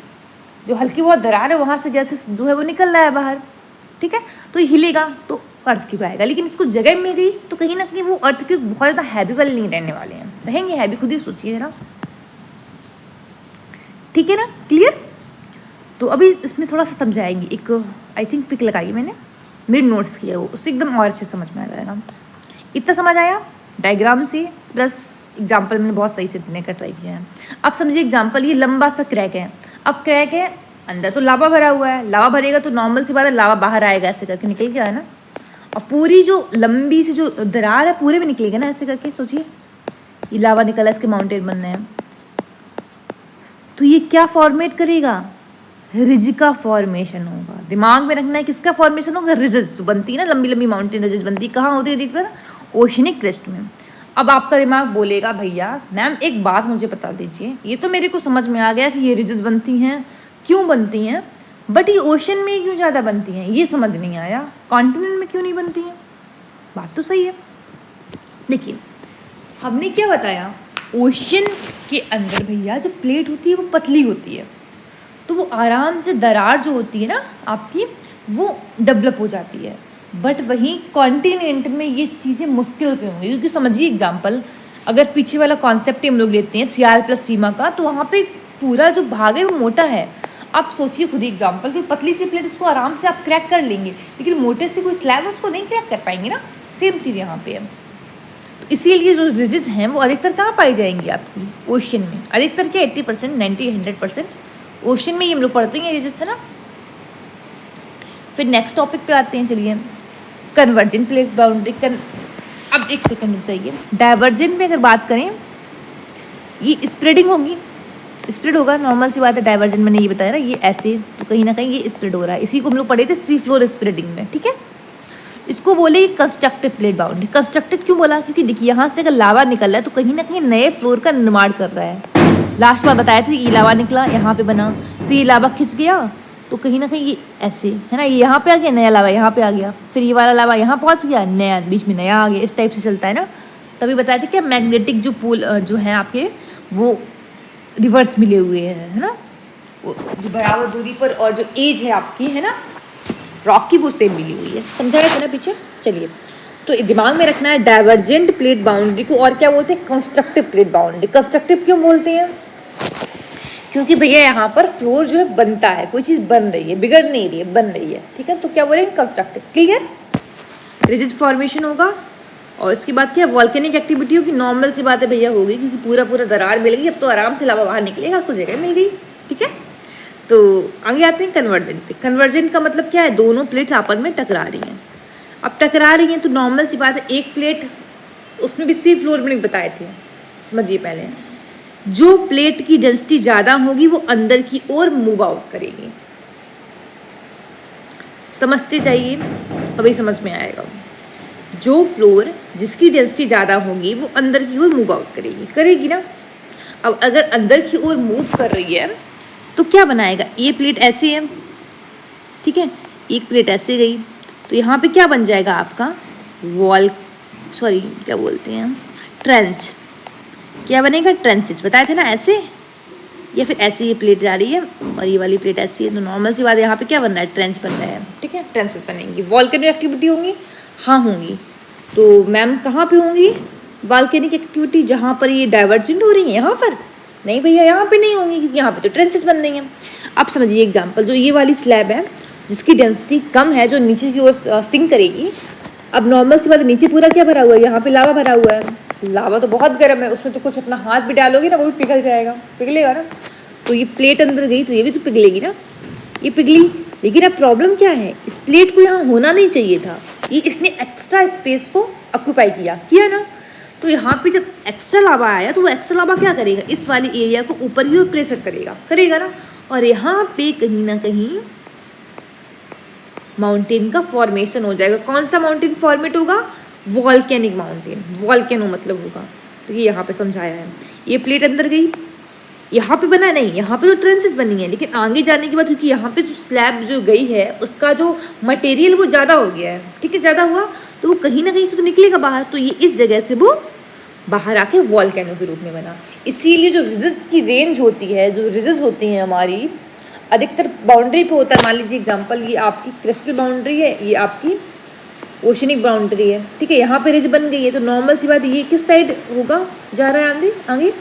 जो हल्की बहुत दरार है वहाँ से गैसेस जो है वो निकल रहा है बाहर, ठीक है। तो ये हिलेगा तो अर्थक्वेक आएगा, लेकिन इसको जगह मिल गई तो कहीं ना कहीं वो अर्थक्वेक बहुत ज़्यादा हैवी वाले नहीं रहने वाले हैं, रहेंगे हैवी, खुद ही सोचिए जरा, ठीक है ना, क्लियर। तो अभी इसमें थोड़ा सा समझाएंगे, एक आई थिंक पिक लगाई मैंने, मेरे नोट्स किया, वो उससे एकदम और अच्छे समझ में आ जाएगा। इतना समझ आया डायग्राम से, प्लस एग्जाम्पल मैंने बहुत सही से देने का ट्राई किया है। अब समझिए एग्जाम्पल, ये लंबा सा क्रैक है, अब क्रैक है, अंदर तो लावा भरा हुआ है, लावा भरेगा तो नॉर्मल सी बात है लावा बाहर आएगा, ऐसे करके निकल गया है ना, और पूरी जो लंबी सी जो दरार है पूरे में निकलेगा ना, ऐसे करके सोचिए, ये लावा निकला, इसके माउंटेन बन रहे हैं, तो ये क्या फॉर्मेट करेगा, रिज का फॉर्मेशन होगा। दिमाग में रखना है किसका फॉर्मेशन होगा, रिजेस जो बनती है ना, लंबी लंबी माउंटेन रिजेस बनती है, कहाँ होती है अधिकतर, ओशनिक क्रेस्ट में। अब आपका दिमाग बोलेगा भैया मैम एक बात मुझे बता दीजिए, ये तो मेरे को समझ में आ गया कि ये रिजेस बनती हैं, क्यों बनती हैं, बट ये ओशन में क्यों ज़्यादा बनती हैं, ये समझ नहीं आया, कॉन्टिनेंट में क्यों नहीं बनती हैं। बात तो सही है, देखिए हमने क्या बताया, ओशन के अंदर भैया जो प्लेट होती है वो पतली होती है, तो वो आराम से दरार जो होती है ना आपकी वो डेवलप हो जाती है, बट वहीं कॉन्टिनेंट में ये चीज़ें मुश्किल से होंगी, क्योंकि समझिए एग्जाम्पल, अगर पीछे वाला कॉन्सेप्ट हम लोग लेते हैं सीआर प्लस सीमा का, तो वहाँ पे पूरा जो भाग है वो मोटा है। आप सोचिए खुद ही एग्जाम्पल कि पतली सी प्लेट उसको आराम से आप क्रैक कर लेंगे, लेकिन मोटे से कोई स्लैब है उसको नहीं क्रैक कर पाएंगे ना, सेम चीज़ यहाँ पे है। तो इसीलिए जो रिजेस हैं वो अधिकतर कहाँ पाई जाएंगी आपकी, ओशन में, अधिकतर क्या 80%, 90-100% ओशन में ही हम लोग पढ़ते हैं रिजेस, है ना। फिर नेक्स्ट टॉपिक पे आते हैं, चलिए कन्वर्जेंट प्लेट बाउंड्री। अब एक सेकंड रुक जाइए, डाइवर्जेंट में अगर बात करें ये स्प्रेडिंग होगी, स्प्रेड होगा, नॉर्मल सी बात है, डाइवर्जेंट मैंने ये बताया ना, ये ऐसे, तो कहीं ना कहीं ये स्प्रेड हो रहा है, इसी को हम लोग पढ़े थे सी फ्लोर स्प्रेडिंग में, ठीक है। इसको बोले कंस्ट्रक्टिव प्लेट बाउंड्री। कंस्ट्रक्टिव क्यों बोला? क्योंकि देखिए यहाँ से अगर लावा निकल रहा है तो कहीं ना कहीं नए फ्लोर का निर्माण कर रहा है। लास्ट बार बताया था ये लावा निकला यहाँ पे बना, फिर ये लावा खिंच गया तो कहीं ना कहीं ये ऐसे है ना, ये यहाँ पे आ गया, नया लावा यहाँ पे आ गया, फिर ये वाला लावा यहाँ पहुँच गया, नया बीच में नया आ गया, इस टाइप से चलता है ना। तभी बताया था कि मैग्नेटिक जो पोल जो है आपके वो रिवर्स मिले हुए हैं, है ना, वो जो बराबर दूरी पर, और जो एज है आपकी है ना रॉक की वो सेम मिली हुई है। समझा गया था ना पीछे? चलिए, तो दिमाग में रखना है डाइवर्जेंट प्लेट बाउंड्री को और क्या बोलते हैं? Constructive plate boundary. कंस्ट्रक्टिव क्यों बोलते हैं? क्योंकि भैया यहाँ पर फ्लोर जो है बनता है, कोई चीज़ बन रही है, बिगड़ नहीं रही है, बन रही है, ठीक है, तो क्या बोलेंगे? कंस्ट्रक्टिव। क्लियर? रिजिड फॉर्मेशन होगा और इसके बाद क्या वॉल्केनिक एक्टिविटी होगी। नॉर्मल सी बात है भैया होगी, क्योंकि पूरा दरार मिल गई, अब तो आराम से लावा बाहर निकलेगा, उसको जगह मिल गई, ठीक है। तो आगे आते हैं कन्वर्जेंट पे। कन्वर्जेंट का मतलब क्या है? दोनों प्लेट्स आपस में टकरा रही हैं। अब टकरा रही हैं तो नॉर्मल सी बात है, एक प्लेट उसमें भी सी फ्लोर में बताए थे, समझिए पहले, जो प्लेट की डेंसिटी ज़्यादा होगी वो अंदर की ओर मूव आउट करेगी। समझते चाहिए, अभी समझ में आएगा। जो फ्लोर जिसकी डेंसिटी ज़्यादा होगी वो अंदर की ओर मूव आउट करेगी ना। अब अगर अंदर की ओर मूव कर रही है तो क्या बनाएगा? ये प्लेट ऐसे है, ठीक है, एक प्लेट ऐसे गई तो यहाँ पे क्या बन जाएगा आपका? क्या बोलते हैं, ट्रेंच। क्या बनेगा? ट्रेंचेस। बताए थे ना, ऐसे या फिर ऐसे ये प्लेट जा रही है और ये वाली प्लेट ऐसी है, तो नॉर्मल सी बात है यहाँ पे क्या बन रहा है? ट्रेंच बन रहा है, ठीक है, ट्रेंचेस बनेंगी। वॉल्केनिक एक्टिविटी होंगी, हाँ होंगी। तो मैम कहाँ पे होंगी वॉल्केनिक एक्टिविटी? जहाँ पर ये डाइवर्जेंट हो रही है, यहाँ पर नहीं भैया, यहाँ पे नहीं होंगी, क्योंकि यहाँ पे तो ट्रेंचेस बन रही हैं। अब समझिए एग्जांपल, जो ये वाली स्लैब है जिसकी डेंसिटी कम है, जो नीचे की ओर सिंक करेगी। अब नॉर्मल सी बात है, नीचे पूरा क्या भरा हुआ है? यहाँ पे लावा भरा हुआ है। लावा तो बहुत गर्म है, उसमें तो कुछ अपना हाथ भी डालोगी ना वो भी पिघल जाएगा, पिघलेगा ना। तो ये प्लेट अंदर गई तो ये भी तो पिघलेगी ना, ये पिघली। लेकिन अब प्रॉब्लम क्या है? इस प्लेट को यहाँ होना नहीं चाहिए था, ये इसने एक्स्ट्रा स्पेस को ऑक्यूपाई किया ना। तो यहाँ पे जब एक्स्ट्रा लावा आया तो वो एक्स्ट्रा लावा क्या करेगा? इस वाली एरिया को ऊपर ही और प्रेशर करेगा ना, और यहाँ पे कहीं ना कहीं माउंटेन का फॉर्मेशन हो जाएगा। कौन सा माउंटेन फॉर्मेट होगा? Volcanic mountain. वॉल्केनो मतलब होगा, तो ये यहाँ पे समझाया है। ये प्लेट अंदर गई, यहाँ पे बना नहीं, यहाँ पे तो ट्रेंचेस बनी है, लेकिन आगे जाने के बाद क्योंकि यहाँ पे जो स्लैब जो गई है उसका जो मटेरियल वो ज़्यादा हो गया है, ठीक है, ज़्यादा हुआ तो वो कहीं ना कहीं से तो निकलेगा बाहर, तो ये इस जगह से वो बाहर आके वॉल्केनो के रूप में बना। इसीलिए जो रिजिड्स की रेंज होती है, जो रिजिड्स होती हैं हमारी, अधिकतर बाउंड्री पे होता है। मान लीजिए एग्जांपल, ये आपकी क्रिस्टल बाउंड्री है, ये आपकी ओशनिक बाउंड्री है, ठीक है, यहाँ पे रिज बन गई है, तो नॉर्मल सी बात ये किस साइड होगा, जा रहा है आगे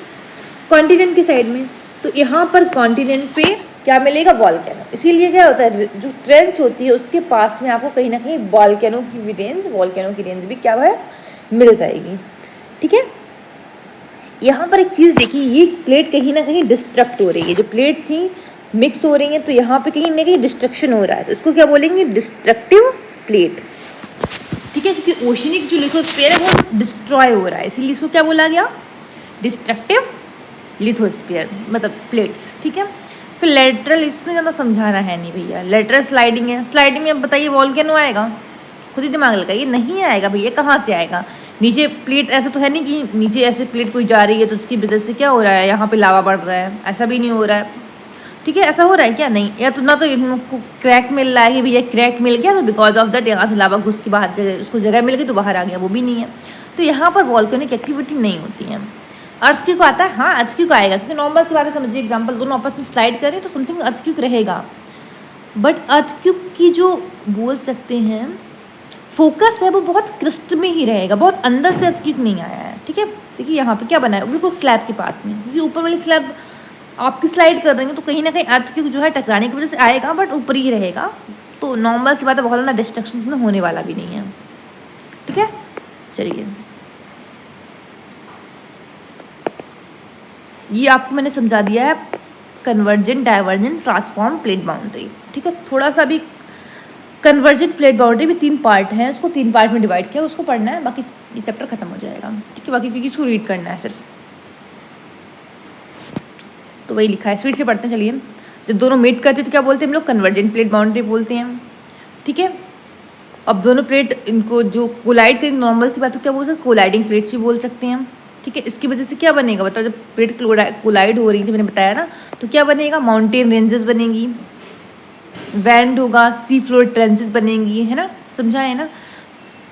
कॉन्टिनेंट की साइड में। तो यहाँ पर कॉन्टिनेंट पे क्या मिलेगा? वॉल्केनो। इसीलिए क्या होता है, जो ट्रेंच होती है उसके पास में आपको कहीं ना कहीं वॉल्केनो की रेंज भी क्या है, मिल जाएगी, ठीक है। यहाँ पर एक चीज़ देखिए, ये प्लेट कहीं ना कहीं डिस्ट्रक्ट हो रही है, जो प्लेट थी मिक्स हो रही है, तो यहाँ पे कहीं ना कहीं डिस्ट्रक्शन हो रहा है, तो इसको क्या बोलेंगे? डिस्ट्रक्टिव प्लेट, ठीक है, क्योंकि ओशनिक जो लिथोस्फीयर है वो डिस्ट्रॉय हो रहा है, इसीलिए इसको क्या बोला गया? डिस्ट्रक्टिव लिथोस्फीयर, मतलब प्लेट्स, ठीक है। फिर लेटरल, इसमें ज़्यादा समझाना है नहीं भैया। लेटरल स्लाइडिंग है, स्लाइडिंग में बताइए वॉल्केनो आएगा? खुद ही दिमाग लगाइए, नहीं आएगा भैया, कहाँ से आएगा? नीचे प्लेट ऐसा तो है नहीं कि नीचे ऐसे प्लेट कोई जा रही है तो उसकी वजह से क्या हो रहा है, यहाँ पे लावा बढ़ रहा है, ऐसा भी नहीं हो रहा है, ठीक है। ऐसा हो रहा है क्या? नहीं। या तो ना तो इनको क्रैक मिल रहा है कि भैया क्रैक मिल गया तो बिकॉज ऑफ दैट यहाँ से लावा घुस के बाहर उसको जगह मिल गई तो बाहर आ गया, वो भी नहीं है। तो यहाँ पर वॉल्केनिक एक्टिविटी नहीं होती है। अर्थक्वेक आता है, हाँ अर्थक्वेक आएगा, क्योंकि नॉर्मल सी बात है, समझिए एग्जांपल, दोनों आपस में स्लाइड करें तो समथिंग अर्थक्वेक रहेगा, बट अर्थक्वेक की जो बोल सकते हैं फोकस है वो बहुत क्रिस्ट में ही रहेगा, बहुत अंदर से अर्थक्वेक नहीं आया है, ठीक है। देखिए यहाँ पे क्या बना है, बिल्कुल स्लैब के पास में, क्योंकि ऊपर वाली स्लैब आपकी स्लाइड कर देंगे तो कहीं ना कहीं अर्थक्वेक जो है टकराने की वजह से आएगा, बट ऊपर ही रहेगा, तो नॉर्मल सी बात है, बहुत ज़्यादा डिस्ट्रक्शन में होने वाला भी नहीं है, ठीक है। चलिए, ये आपको मैंने समझा दिया है convergent, divergent, transform plate boundary, ठीक है। थोड़ा सा भी कन्वर्जेंट प्लेट बाउंड्री में 3 पार्ट हैं, उसको 3 पार्ट में डिवाइड किया, उसको पढ़ना है, बाकी ये चैप्टर खत्म हो जाएगा, ठीक है। बाकी क्योंकि इसको रीड करना है सिर्फ, तो वही लिखा है, स्पीड से पढ़ते हैं। चलिए, जब दोनों मीट करते हैं तो क्या बोलते हैं हम लोग? कन्वर्जेंट प्लेट बाउंड्री बोलते हैं, ठीक है। अब दोनों प्लेट इनको जो कोलाइड करेंगे, नॉर्मल सी बात है क्या बोल सकते, कोलाइडिंग प्लेट्स भी बोल सकते हैं हम, ठीक है। इसकी वजह से क्या बनेगा बताओ, जब प्लेट कोलाइड हो रही थी मैंने बताया ना, तो क्या बनेगा, माउंटेन रेंजेस बनेंगी, वैंड होगा, सी फ्लोर ट्रेंचेस बनेंगी, है ना, समझा है ना।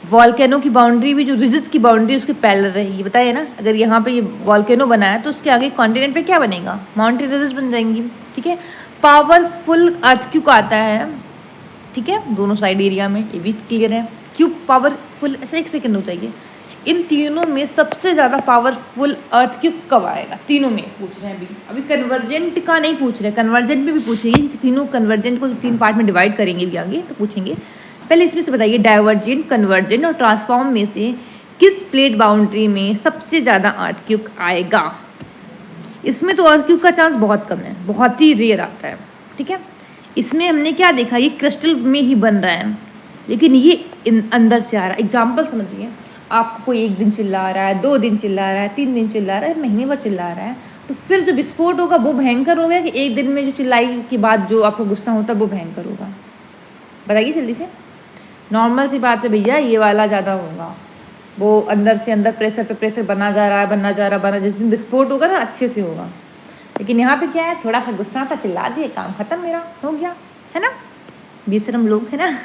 वॉल्केनो की बाउंड्री भी, जो रिजिड की बाउंड्री उसके पैरेलल रहेगी, बताइए ना। अगर यहाँ पे ये वॉल्केनो बना है तो उसके आगे कॉन्टिनेंट पे क्या बनेगा, माउंटेन रेंजेस बन जाएंगी, ठीक है। पावरफुल अर्थक्वेक आता है, ठीक है, दोनों साइड एरिया में, ये भी क्लियर है। क्यों पावरफुल, ऐसा एक सेकंड हो जाइए, इन तीनों में सबसे ज़्यादा पावरफुल अर्थक्वेक कब आएगा, तीनों में पूछ रहे हैं अभी कन्वर्जेंट का नहीं पूछ रहे, कन्वर्जेंट में भी पूछेंगे, तीनों कन्वर्जेंट को 3 पार्ट में डिवाइड करेंगे भी आगे तो पूछेंगे। पहले इसमें से बताइए, डाइवर्जेंट, कन्वर्जेंट और ट्रांसफॉर्म में से किस प्लेट बाउंड्री में सबसे ज़्यादा अर्थक्वेक आएगा। इसमें तो अर्थक्वेक का चांस बहुत कम है, बहुत ही रेयर आता है, ठीक है। इसमें हमने क्या देखा, ये क्रिस्टल में ही बन रहा है, लेकिन ये अंदर से आ रहा है। एग्जाम्पल समझिए, आपको कोई 1 दिन चिल्ला रहा है, 2 दिन चिल्ला रहा है, 3 दिन चिल्ला रहा है, महीने भर चिल्ला रहा है, तो फिर जो विस्फोट होगा वो भयंकर होगा कि 1 दिन में जो चिल्लाई के बाद जो आपका गुस्सा होता है वो भयंकर होगा, बताइए जल्दी से। नॉर्मल सी बात है भैया, ये वाला ज़्यादा होगा, वो अंदर से अंदर प्रेशर पे प्रेशर बना जा रहा है, बना जा रहा है, जिस दिन विस्फोट होगा ना अच्छे से होगा। लेकिन यहाँ पे क्या है, थोड़ा सा गुस्सा था, चिल्ला दिए, काम खत्म, मेरा हो गया, है ना, बेशरम लोग, है ना।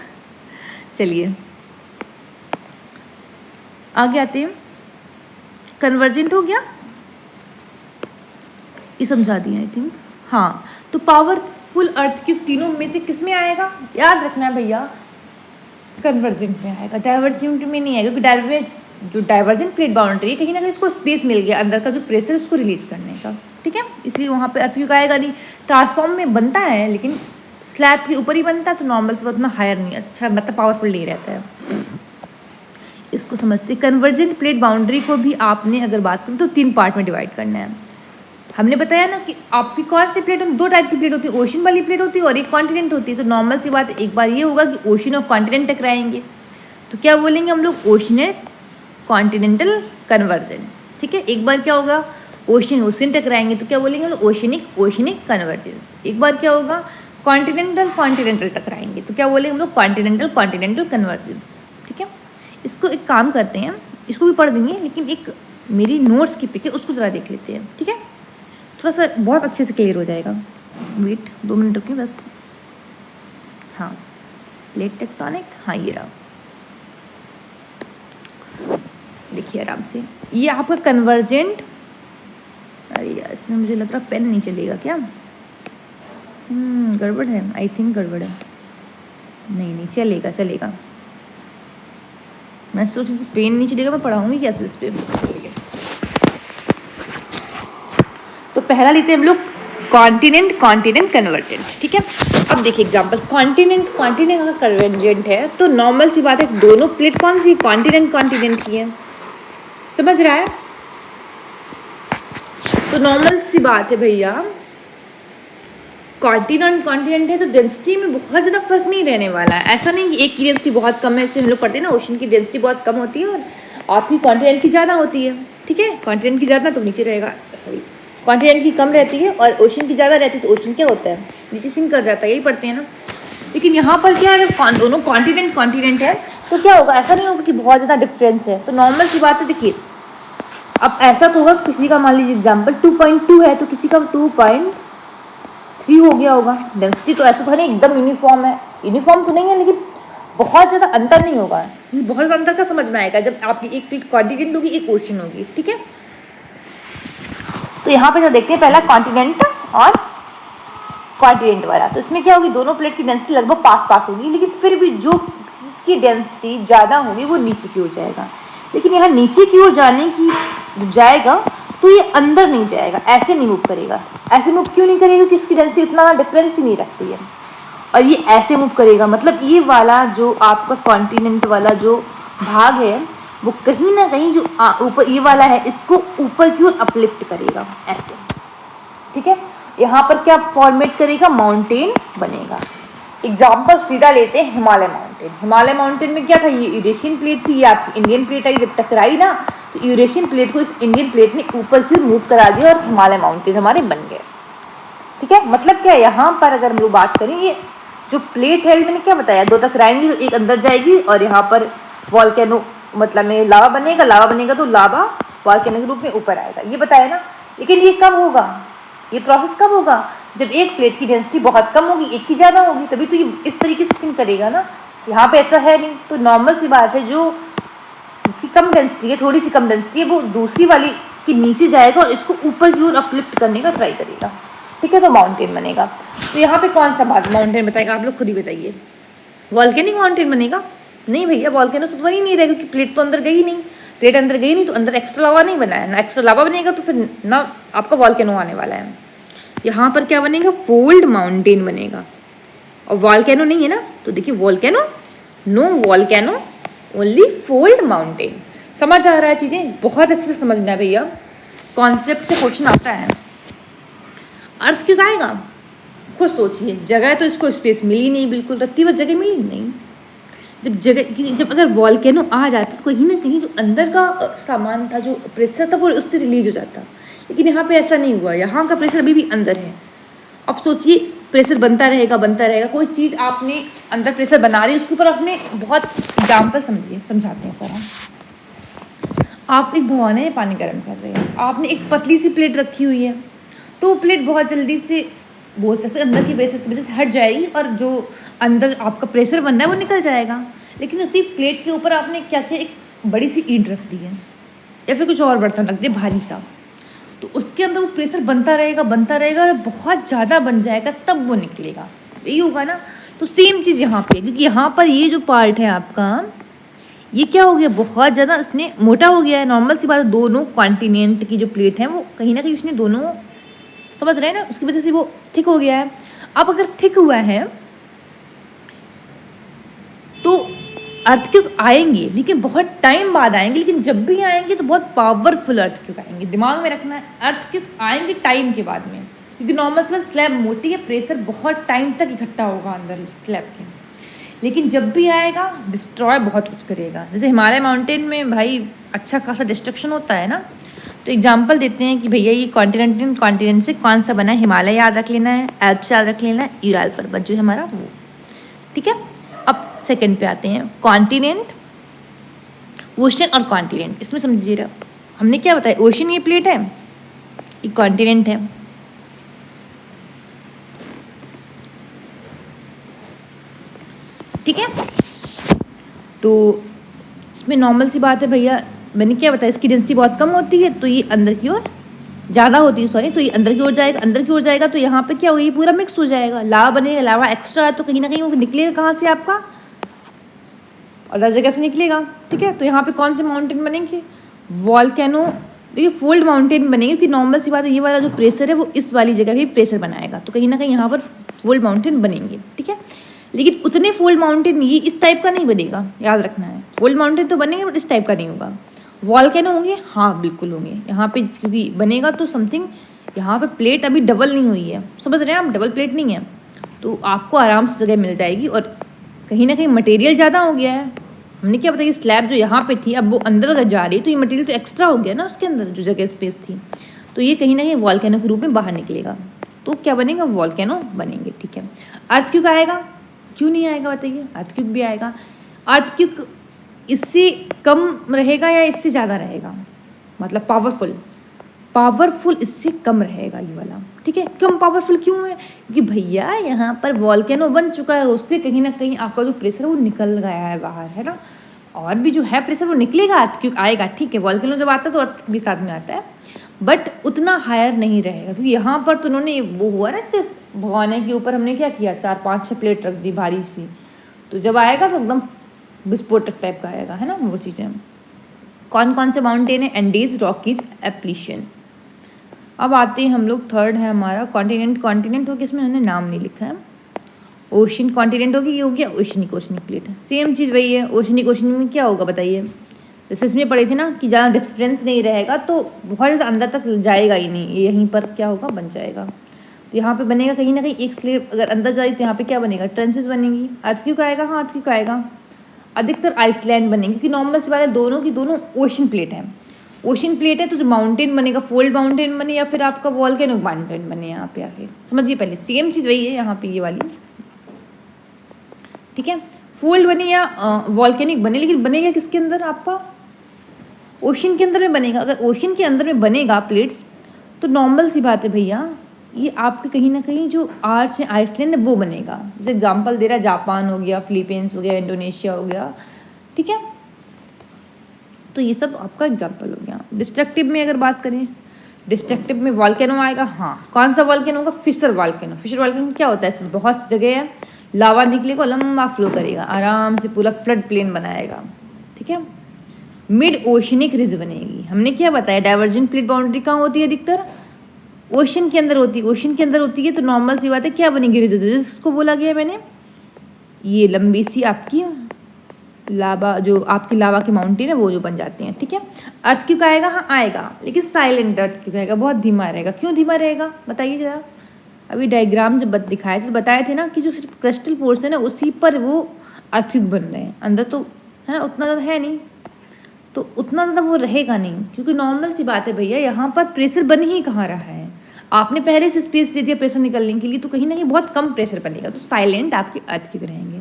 चलिए आगे आते हैं, कन्वर्जेंट हो गया, ये समझा दिया आई थिंक, हाँ। तो पावरफुल अर्थक्वेक तीनों में से किस में आएगा, याद रखना है भैया, कन्वर्जेंट में आएगा, डाइवर्जेंट में नहीं आएगा, क्योंकि जो डाइवर्जेंट प्लेट बाउंड्री है, कहीं ना कहीं उसको स्पेस मिल गया अंदर का जो प्रेशर उसको रिलीज करने का, ठीक है, इसलिए वहाँ पे अर्थक्वेक आएगा नहीं। ट्रांसफॉर्म में बनता है लेकिन स्लैब के ऊपर ही बनता है, तो नॉर्मल से उतना हायर नहीं, अच्छा मतलब पावरफुल नहीं रहता है, इसको समझते। कन्वर्जेंट प्लेट बाउंड्री को भी आपने अगर बात करें तो 3 पार्ट में डिवाइड करना है। हमने बताया ना कि आपकी कौन सी प्लेट, 2 टाइप की प्लेट होती है, ओशन वाली प्लेट होती है और एक कॉन्टिनेंट होती है। तो नॉर्मल सी बात है, एक बार ये होगा कि ओशन और कॉन्टिनेंट टकराएंगे, तो क्या बोलेंगे हम लोग, ओशनिक कॉन्टिनेंटल कन्वर्जेंट, ठीक है। एक बार क्या होगा, ओशन ओशन टकराएंगे, तो क्या बोलेंगे हम लोग, ओशनिक ओशनिक कन्वर्जेंस। एक बार क्या होगा, कॉन्टिनेंटल कॉन्टिनेंटल टकराएंगे, तो क्या बोलेंगे हम लोग, कॉन्टिनेंटल कॉन्टिनेंटल कन्वर्जेंस, ठीक है। इसको एक काम करते हैं, इसको भी पढ़ देंगे, लेकिन एक मेरी नोट्स की पिक है उसको ज़रा देख लेते हैं, ठीक है, थोड़ा सा बहुत अच्छे से क्लियर हो जाएगा। वेट 2 मिनट रुकिए बस, हाँ, प्लेट टेक्टोनिक, हाँ ये रहा, देखिए आराम से, ये आपका कन्वर्जेंट, अरे यार इसमें मुझे लग रहा पेन नहीं चलेगा क्या, गड़बड़ है, आई थिंक गड़बड़ है, नहीं चलेगा चलेगा, मैं सोच रही थी पेन नहीं चलेगा, मैं पढ़ाऊंगी कैसे इस पे। तो पहला लेते हैं हम लोग कॉन्टिनेंट कॉन्टिनेंट कन्वर्जेंट, ठीक है। अब देखिए एग्जांपल, कॉन्टिनेंट कॉन्टिनेंट अगर कन्वर्जेंट है तो नॉर्मल सी बात है, दोनों प्लेट कौन सी, कॉन्टिनेंट कॉन्टिनेंट की है, समझ रहा है। तो नॉर्मल सी बात है भैया, कॉन्टिनेंट कॉन्टिनेंट है तो डेंसिटी में बहुत ज़्यादा फर्क नहीं रहने वाला है। ऐसा नहीं कि एक की डेंसिटी बहुत कम है, इससे हम लोग पढ़ते हैं ना, ओशन की डेंसिटी बहुत कम होती है और आपकी कॉन्टिनेंट की ज़्यादा होती है, ठीक है। कॉन्टिनेंट की ज़्यादा तो नीचे रहेगा, सॉरी कॉन्टिनेंट की कम रहती है और ओशन की ज़्यादा रहती है, तो ओशन क्या होता है, नीचे सिंक कर जाता है, यही पढ़ते हैं ना। लेकिन यहाँ पर क्या है, दोनों कॉन्टिनेंट कॉन्टिनेंट है तो क्या होगा, ऐसा नहीं होगा कि बहुत ज़्यादा डिफरेंस है। तो नॉर्मल सी बात है, देखिए अब ऐसा तो होगा, किसी का मान लीजिए एग्जाम्पल 2.2 है तो किसी का 2.3 हो गया होगा। डेंसिटी तो ऐसा तो नहीं एकदम यूनिफॉर्म है, यूनिफॉर्म तो नहीं है, लेकिन बहुत ज़्यादा अंतर नहीं होगा। बहुत ज़्यादा अंतर का समझ में आएगा जब आपकी एक प्लेट कॉन्टिनेंट होगी, एक ओशन होगी, ठीक है। तो यहाँ पे जो देखते हैं, पहला कॉन्टिनेंट और कॉन्टिनेंट वाला, तो इसमें क्या होगी, दोनों प्लेट की डेंसिटी लगभग पास पास होगी, लेकिन फिर भी जो की डेंसिटी ज़्यादा होगी वो नीचे की ओर जाएगा। लेकिन यहाँ नीचे की ओर जाने की जाएगा तो ये अंदर नहीं जाएगा, ऐसे नहीं मूव करेगा। ऐसे मूव क्यों नहीं करेगा, क्योंकि इसकी डेंसिटी इतना डिफरेंस ही नहीं रखती है, और ये ऐसे मूव करेगा, मतलब ये वाला जो आपका कॉन्टिनेंट वाला जो भाग है वो कहीं ना कहीं जो ऊपर ये वाला है इसको ऊपर की ओर अपलिफ्ट करेगा, ऐसे, ठीक है। यहाँ पर क्या फॉर्मेट करेगा, माउंटेन बनेगा। एग्जाम्पल सीधा लेते हैं, हिमालय माउंटेन। हिमालय माउंटेन में क्या था, ये यूरेशियन प्लेट थी, ये आपकी इंडियन प्लेट आई, जब टकराई ना तो यूरेशियन प्लेट को इस इंडियन प्लेट ने ऊपर की ओर मूव करा दिया और हिमालय माउंटेन हमारे बन गए, ठीक है। मतलब क्या है, यहाँ पर अगर हम लोग बात करें, ये जो प्लेट है मैंने क्या बताया, दो टकराएंगी तो एक अंदर जाएगी और यहाँ पर वॉल्केनो मतलब में लावा बनेगा तो लावा वॉल्केनो के रूप में ऊपर आएगा, ये बताया ना। लेकिन ये कब होगा, ये प्रोसेस कब होगा, जब एक प्लेट की डेंसिटी बहुत कम होगी, एक की ज़्यादा होगी, तभी तो ये इस तरीके से सिंक करेगा ना। यहाँ पे ऐसा है नहीं, तो नॉर्मल सी बात है, जो जिसकी कम डेंसिटी है, थोड़ी सी कम डेंसिटी है, वो दूसरी वाली के नीचे जाएगा और इसको ऊपर की ओर अपलिफ्ट करने का ट्राई करेगा, ठीक है, तो माउंटेन बनेगा। तो यहाँ पे कौन सा बात माउंटेन बताएगा, आप लोग खुद ही बताइए। वॉल्केनिक माउंटेन बनेगा? नहीं भैया, वॉल्केनो तो बन ही नहीं रहेगा, क्योंकि प्लेट तो अंदर गई नहीं, प्लेट अंदर गई नहीं तो अंदर एक्स्ट्रा लावा नहीं बना है ना, एक्स्ट्रा लावा बनेगा तो फिर ना आपका वॉल्केनो आने वाला है। यहाँ पर क्या बनेगा, फोल्ड माउंटेन बनेगा, और वॉल्केनो नहीं है ना, तो देखिए volcano, no volcano, only fold mountain. समझ आ रहा है चीजें, बहुत अच्छे से समझना है भैया, कॉन्सेप्ट से क्वेश्चन आता है। अर्थ क्यों आएगा, खुद सोचिए, जगह तो इसको स्पेस मिली नहीं, बिल्कुल रत्ती भर जगह मिली नहीं। जब अगर वॉल्केनो आ जाता तो कहीं ना कहीं जो अंदर का सामान था, जो प्रेशर था, वो उससे रिलीज हो जाता, लेकिन यहाँ पे ऐसा नहीं हुआ, यहाँ का प्रेशर अभी भी अंदर है। अब सोचिए, प्रेशर बनता रहेगा, कोई चीज़ आपने अंदर प्रेशर बना रही है, उसके ऊपर आपने बहुत एग्जाम्पल समझाते हैं सर हम। आप एक भगोने में पानी गर्म कर रहे हैं, आपने एक पतली सी प्लेट रखी हुई है, तो वो प्लेट बहुत जल्दी से बोल सकते हैं अंदर की प्रेशर की वजह से हट जाएगी, और जो अंदर आपका प्रेशर बनना है वो निकल जाएगा। लेकिन उसी प्लेट के ऊपर आपने क्या किया, एक बड़ी सी ईंट रख दी है, या फिर कुछ और बर्तन रख दिया भारी सा, तो उसके अंदर वो प्रेशर बनता रहेगा और बहुत ज़्यादा बन जाएगा, तब वो निकलेगा, यही होगा ना। तो सेम चीज़ यहाँ पे, क्योंकि यहाँ पर ये जो पार्ट है आपका, ये क्या हो गया, बहुत ज़्यादा इसने मोटा हो गया है। नॉर्मल सी बात है, दोनों कॉन्टिनेंट की जो प्लेट है वो कहीं ना कहीं उसने दोनों, समझ रहे हैं ना, उसकी वजह से वो थिक हो गया है। अब अगर थिक हुआ है तो अर्थक्वेक आएंगे, लेकिन बहुत टाइम बाद आएंगे, लेकिन जब भी आएंगे तो बहुत पावरफुल अर्थक्वेक आएंगे, दिमाग में रखना है, अर्थक्वेक आएंगे टाइम के बाद में, क्योंकि नॉर्मल से स्लैब मोटी है, प्रेशर बहुत टाइम तक इकट्ठा होगा अंदर स्लैब के, लेकिन जब भी आएगा डिस्ट्रॉय बहुत कुछ करेगा। जैसे हिमालय माउंटेन में भाई अच्छा खासा डिस्ट्रक्शन होता है ना, तो एग्जाम्पल देते हैं कि भैया ये कॉन्टिनेंट से कौन सा बना है, हिमालय याद रख लेना है, एल्प्स याद रख लेना है, यूराल पर्वत जो है हमारा वो, ठीक है। अब सेकंड पे आते हैं, कॉन्टिनेंट, ओशन और कॉन्टिनेंट। इसमें समझिएगा हमने क्या बताया, ओशन ये प्लेट है, ये कॉन्टिनेंट है, ठीक है। तो इसमें नॉर्मल सी बात है भैया, मैंने क्या बताया, इसकी डेंसिटी बहुत कम होती है, तो ये अंदर की ओर ज़्यादा होती है, सॉरी, तो ये अंदर की ओर जाएगा, तो यहाँ पे क्या होगा, ये पूरा मिक्स हो जाएगा, लावा बनेगा, लावा एक्स्ट्रा है तो कहीं ना कहीं वो निकलेगा कहाँ से आपका, अलग जगह से निकलेगा, ठीक है। तो यहाँ पे कौन से माउंटेन बनेंगे, वॉल्केनो, देखिए फोल्ड माउंटेन बनेंगे, क्योंकि नॉर्मल सी बात है, ये वाला जो प्रेशर है वो इस वाली जगह भी प्रेशर बनाएगा, तो कहीं ना कहीं यहाँ पर फोल्ड माउंटेन बनेंगे, ठीक है। लेकिन उतने फोल्ड माउंटेन ये इस टाइप का नहीं बनेगा, याद रखना है, फोल्ड माउंटेन तो बनेंगे बट इस टाइप का नहीं होगा। वॉल्केनो होंगे, हाँ बिल्कुल होंगे, यहाँ पे क्योंकि बनेगा तो समथिंग, यहाँ पे प्लेट अभी डबल नहीं हुई है, समझ रहे हैं आप, डबल प्लेट नहीं है, तो आपको आराम से जगह मिल जाएगी, और कहीं ना कहीं मटेरियल ज़्यादा हो गया है। हमने क्या बताया, स्लैब जो यहाँ पे थी अब वो अंदर अगर जा रही है, तो ये मटेरियल तो एक्स्ट्रा हो गया ना उसके अंदर, जो जगह स्पेस थी, तो ये कहीं ना कहीं वॉल्केनो के रूप में बाहर निकलेगा, तो क्या बनेगा, वॉल्केनो बनेंगे, ठीक है। अर्थक्वेक आएगा, क्यों नहीं आएगा बताइए, अर्थक्वेक भी आएगा। अर्थक्वेक इससे कम रहेगा या इससे ज़्यादा रहेगा, मतलब पावरफुल इससे कम रहेगा ये वाला, ठीक है। कम पावरफुल क्यों है, क्योंकि भैया यहाँ पर वॉल्केनो बन चुका है, उससे कहीं ना कहीं आपका जो प्रेशर वो निकल गया है बाहर, है ना, और भी जो है प्रेशर वो निकलेगा, अर्थक्वेक आएगा, ठीक है। वॉल्केनो जब आता है तो अर्थक्वेक भी साथ में आता है, बट उतना हायर नहीं रहेगा, क्योंकि यहाँ पर तो उन्होंने वो हुआ ना, जैसे भगवाने के ऊपर हमने क्या किया, 4-5-6 प्लेट रख दी भारी सी, तो जब आएगा तो एकदम विस्फोटक टाइप का आएगा, है ना, वो चीज़ें। कौन कौन से माउंटेन है, एंडीज, रॉकीज, एप्लीशियन। अब आते हैं हम लोग, थर्ड है हमारा कॉन्टिनेंट हो गया, इसमें हमने नाम नहीं लिखा है, ओशन कॉन्टिनेंट होगी, ये हो गया ओशनिक प्लेट, सेम चीज़ वही है। ओशनिक में क्या होगा बताइए, जैसे इसमें पढ़े थे ना कि ज़्यादा डिफरेंस नहीं रहेगा, तो बहुत ज़्यादा अंदर तक जाएगा ही नहीं, ये यहीं पर क्या होगा, बन जाएगा, तो यहाँ पे बनेगा कहीं ना कहीं एक स्लेब अगर अंदर जाए तो यहाँ पे क्या बनेगा, ट्रेंचेस बनेंगी। अर्थक्वेक आएगा, हाँ अर्थक्वेक आएगा, अधिकतर आइसलैंड बनेंगे, क्योंकि नॉर्मल से बात है, दोनों की दोनों ओशन प्लेट है, तो जो माउंटेन बनेगा, फोल्ड माउंटेन बने या फिर आपका वॉल्केनो माउंटेन बने, यहाँ पे आके समझिए, पहले सेम चीज़ वही है यहाँ पे, ये वाली ठीक है। फोल्ड बने या वॉल्केनिक बने, लेकिन बनेगा किसके अंदर? आपका ओशन के अंदर में बनेगा। अगर ओशन के अंदर में बनेगा प्लेट्स तो नॉर्मल सी बात है भैया, ये आपके कहीं ना कहीं जो आर्च है आइसलैंड है वो बनेगा। जैसे एग्जांपल दे रहा है जापान हो गया, फिलीपींस हो गया, इंडोनेशिया हो गया, ठीक है। तो ये सब आपका एग्जांपल हो गया। डिस्ट्रक्टिव में अगर बात करें, डिस्ट्रक्टिव में वॉल्केनो आएगा। हाँ, कौन सा वॉल्केनो होगा? Fisher volcano. फिशर वॉल्केनो क्या होता है? ऐसे बहुत सी जगह है, लावा निकलेगा, लंबा फ्लो करेगा, आराम से पूरा फ्लड प्लेन बनाएगा, ठीक है। मिड ओशनिक रिज बनेगी। हमने क्या बताया? डाइवर्जेंट प्लेट बाउंड्री कहाँ होती है? अधिकतर ओशन के अंदर होती है। ओशन के अंदर होती है तो नॉर्मल सी बात है, क्या बनेगी? रिज। रिज बोला गया मैंने, ये लंबी सी आपकी लावा, जो आपकी लावा की माउंटेन है वो जो बन जाती हैं, ठीक है। अर्थक्वेक आएगा? हाँ आएगा, लेकिन साइलेंट अर्थक्वेक आएगा, बहुत धीमा रहेगा। क्यों धीमा रहेगा बताइए जरा। अभी डायग्राम जब दिखाए थे बताए थे ना कि जो सिर्फ क्रिस्टल पोर्शन है उसी पर वो अर्थक्वेक बन रहे हैं, अंदर तो है ना उतना ज़्यादा है नहीं, तो उतना ज़्यादा वो रहेगा नहीं, क्योंकि नॉर्मल सी बात है भैया, यहाँ पर प्रेशर बन ही कहाँ रहा है। आपने पहले से स्पेस दे दिया प्रेशर निकलने के लिए, तो कहीं ना कहीं बहुत कम प्रेशर बनेगा, तो साइलेंट आपके अर्थक्वेक रहेंगे।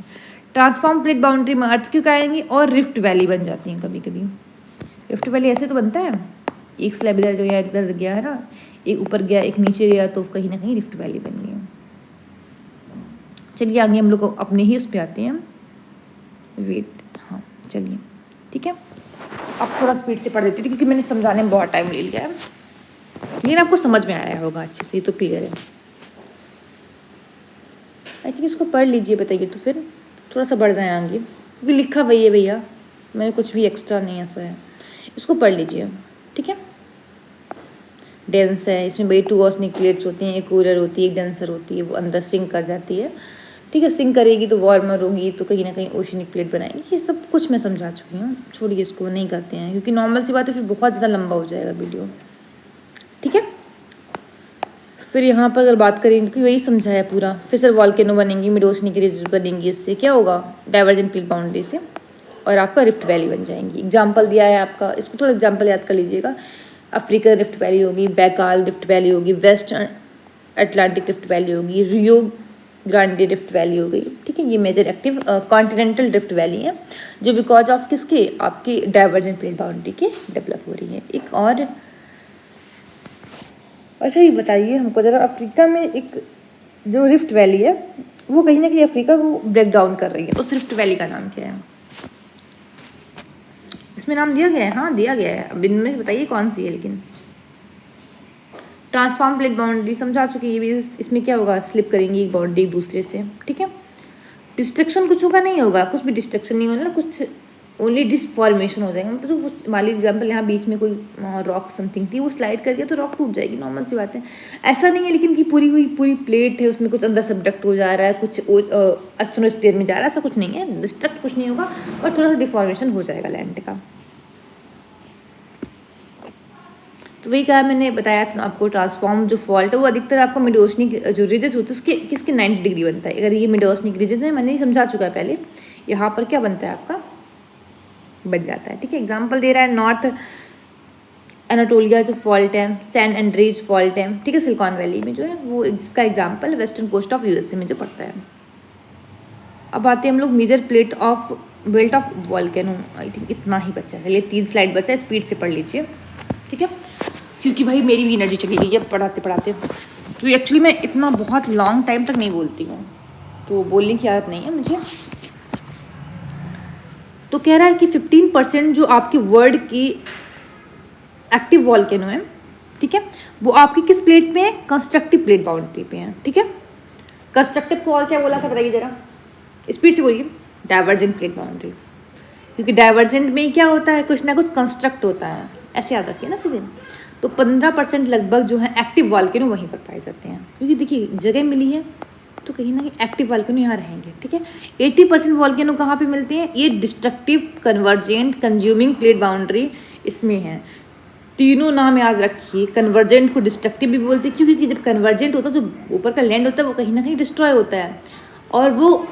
ट्रांसफॉर्म प्लेट बाउंड्री में अर्थक्वेक आएंगी और रिफ्ट वैली बन जाती हैं कभी कभी। रिफ्ट वैली ऐसे तो बनता है, एक स्लैब इधर गया, इधर गया है ना, एक ऊपर गया एक नीचे गया, तो कहीं ना कहीं रिफ्ट वैली बन गई। चलिए आगे हम लोग अपने ही उस पर आते हैं। वेट, हाँ चलिए ठीक है। अब थोड़ा स्पीड से पढ़ देती थी क्योंकि मैंने समझाने में बहुत टाइम ले लिया है, लेकिन आपको समझ में आया होगा अच्छे से, तो क्लियर है। आई थिंक इसको पढ़ लीजिए, बताइए तो फिर थोड़ा सा बढ़ जाए आगे, क्योंकि लिखा वही है भैया, मैंने कुछ भी एक्स्ट्रा नहीं ऐसा है। इसको पढ़ लीजिए, ठीक है। डेंस है, इसमें भाई 2 ऑसनिक प्लेट्स होती हैं, एक कूलर होती है, एक डेंसर होती है, वो अंदर सिंक कर जाती है, ठीक है। सिंक करेगी तो वार्मर होगी, तो कहीं ना कहीं ओशनिक प्लेट बनाएगी। ये सब कुछ मैं समझा चुकी हूँ, छोड़िए इसको, नहीं करते हैं क्योंकि नॉर्मल सी बात है, फिर बहुत ज़्यादा लंबा हो जाएगा वीडियो, ठीक है। फिर यहाँ पर अगर बात करें तो वही समझाया पूरा। फिशर वॉल्केनो बनेंगी, मिड ओशनिक रिज बनेंगी, इससे क्या होगा? डाइवर्जेंट प्लेट बाउंड्री से, और आपका रिफ्ट वैली बन जाएंगी। एग्जाम्पल दिया है आपका, इसको थोड़ा एग्जाम्पल याद कर लीजिएगा। अफ्रीका रिफ्ट वैली होगी, बैकाल रिफ्ट वैली होगी, वेस्ट अटलांटिक रिफ्ट वैली होगी, रियो ग्रांडे रिफ्ट वैली हो गई, ठीक है। ये major active continental rift valley है, जो बिकॉज ऑफ किसके? आपकी डाइवर्जेंट प्लेट बाउंड्री के डेवलप हो रही है। एक और अच्छा ये बताइए हमको ज़रा, अफ्रीका में एक जो रिफ्ट वैली है वो कहीं ना कहीं अफ्रीका को ब्रेक डाउन कर रही है, उस रिफ्ट वैली का नाम क्या है? इसमें नाम दिया गया है? हाँ दिया गया है, अब इनमें से बताइए कौन सी है। लेकिन ट्रांसफॉर्म प्लेट बाउंड्री समझा चुकी है, इसमें क्या होगा? स्लिप करेंगी एक बाउंड्री एक दूसरे से, ठीक है। डिस्ट्रक्शन कुछ होगा? नहीं होगा, कुछ भी डिस्ट्रक्शन नहीं होगा, कुछ ओनली डिसफॉर्मेशन हो जाएगा। मतलब कुछ मान लीजिए एग्जाम्पल, यहाँ बीच में कोई रॉक समथिंग थी, वो स्लाइड कर दिया तो रॉक टूट जाएगी, नॉर्मल सी बात है। ऐसा नहीं है लेकिन कि पूरी प्लेट है, उसमें कुछ अंदर सब्डक्ट हो जा रहा है, कुछ एस्ट्रोनोस्फीयर में जा रहा है, ऐसा कुछ नहीं है। डिस्ट्रक्ट कुछ नहीं होगा, और थोड़ा सा डिफॉर्मेशन हो जाएगा लैंड का। तो वही कहा मैंने, बताया था आपको। ट्रांसफॉर्म जो फॉल्ट है वो अधिकतर आपको मिड ओशनिक जो रिजेस होते हैं उसके किसके 90 डिग्री बनता है। अगर ये मिड ओशनिक रिजेस है, मैंने समझा चुका है पहले, यहाँ पर क्या बनता है आपका? बन जाता है, ठीक है। एग्जाम्पल दे रहा है नॉर्थ एनाटोलिया जो फॉल्ट है, सैन एंड्रीज फॉल्ट है, ठीक है, सिलिकॉन वैली में जो है वो, जिसका example western coast of USA में जो पड़ता है। अब आते हैं हम लोग major plate of belt of volcano. I think इतना ही बचा है, ये 3 स्लाइड बचा है, स्पीड से पढ़ लीजिए, ठीक है, क्योंकि भाई मेरी भी एनर्जी चली गई है पढ़ाते पढ़ाते। तो एक्चुअली मैं इतना बहुत लॉन्ग टाइम तक नहीं बोलती हूँ, तो बोलने की आदत नहीं है मुझे। तो कह रहा है कि 15% जो आपके वर्ल्ड की एक्टिव वॉल्केनो है, ठीक है, वो आपकी किस प्लेट पे है? कंस्ट्रक्टिव प्लेट बाउंड्री पे है, ठीक है। कंस्ट्रक्टिव को और क्या बोला था बताइए जरा, स्पीड से बोलिए। डाइवर्जेंट प्लेट बाउंड्री, क्योंकि डाइवर्जेंट में क्या होता है? कुछ ना कुछ कंस्ट्रक्ट होता है, ऐसे याद रखिए ना सीधे। तो 15% लगभग जो है एक्टिव वॉल्केनो वहीं पर पाए जाते हैं, क्योंकि देखिए जगह मिली है तो कहीं ना कहीं एक्टिव वॉल्केनो यहाँ रहेंगे, ठीक है। 80% वॉल्केनो कहाँ पे मिलते हैं? ये destructive, convergent, consuming plate boundary इसमें है। तीनों नाम याद रखिए। कन्वर्जेंट को डिस्ट्रक्टिव भी बोलते हैं, क्योंकि जब कन्वर्जेंट होता है जो ऊपर का लैंड होता है वो कहीं ना कहीं डिस्ट्रॉय होता है, और वो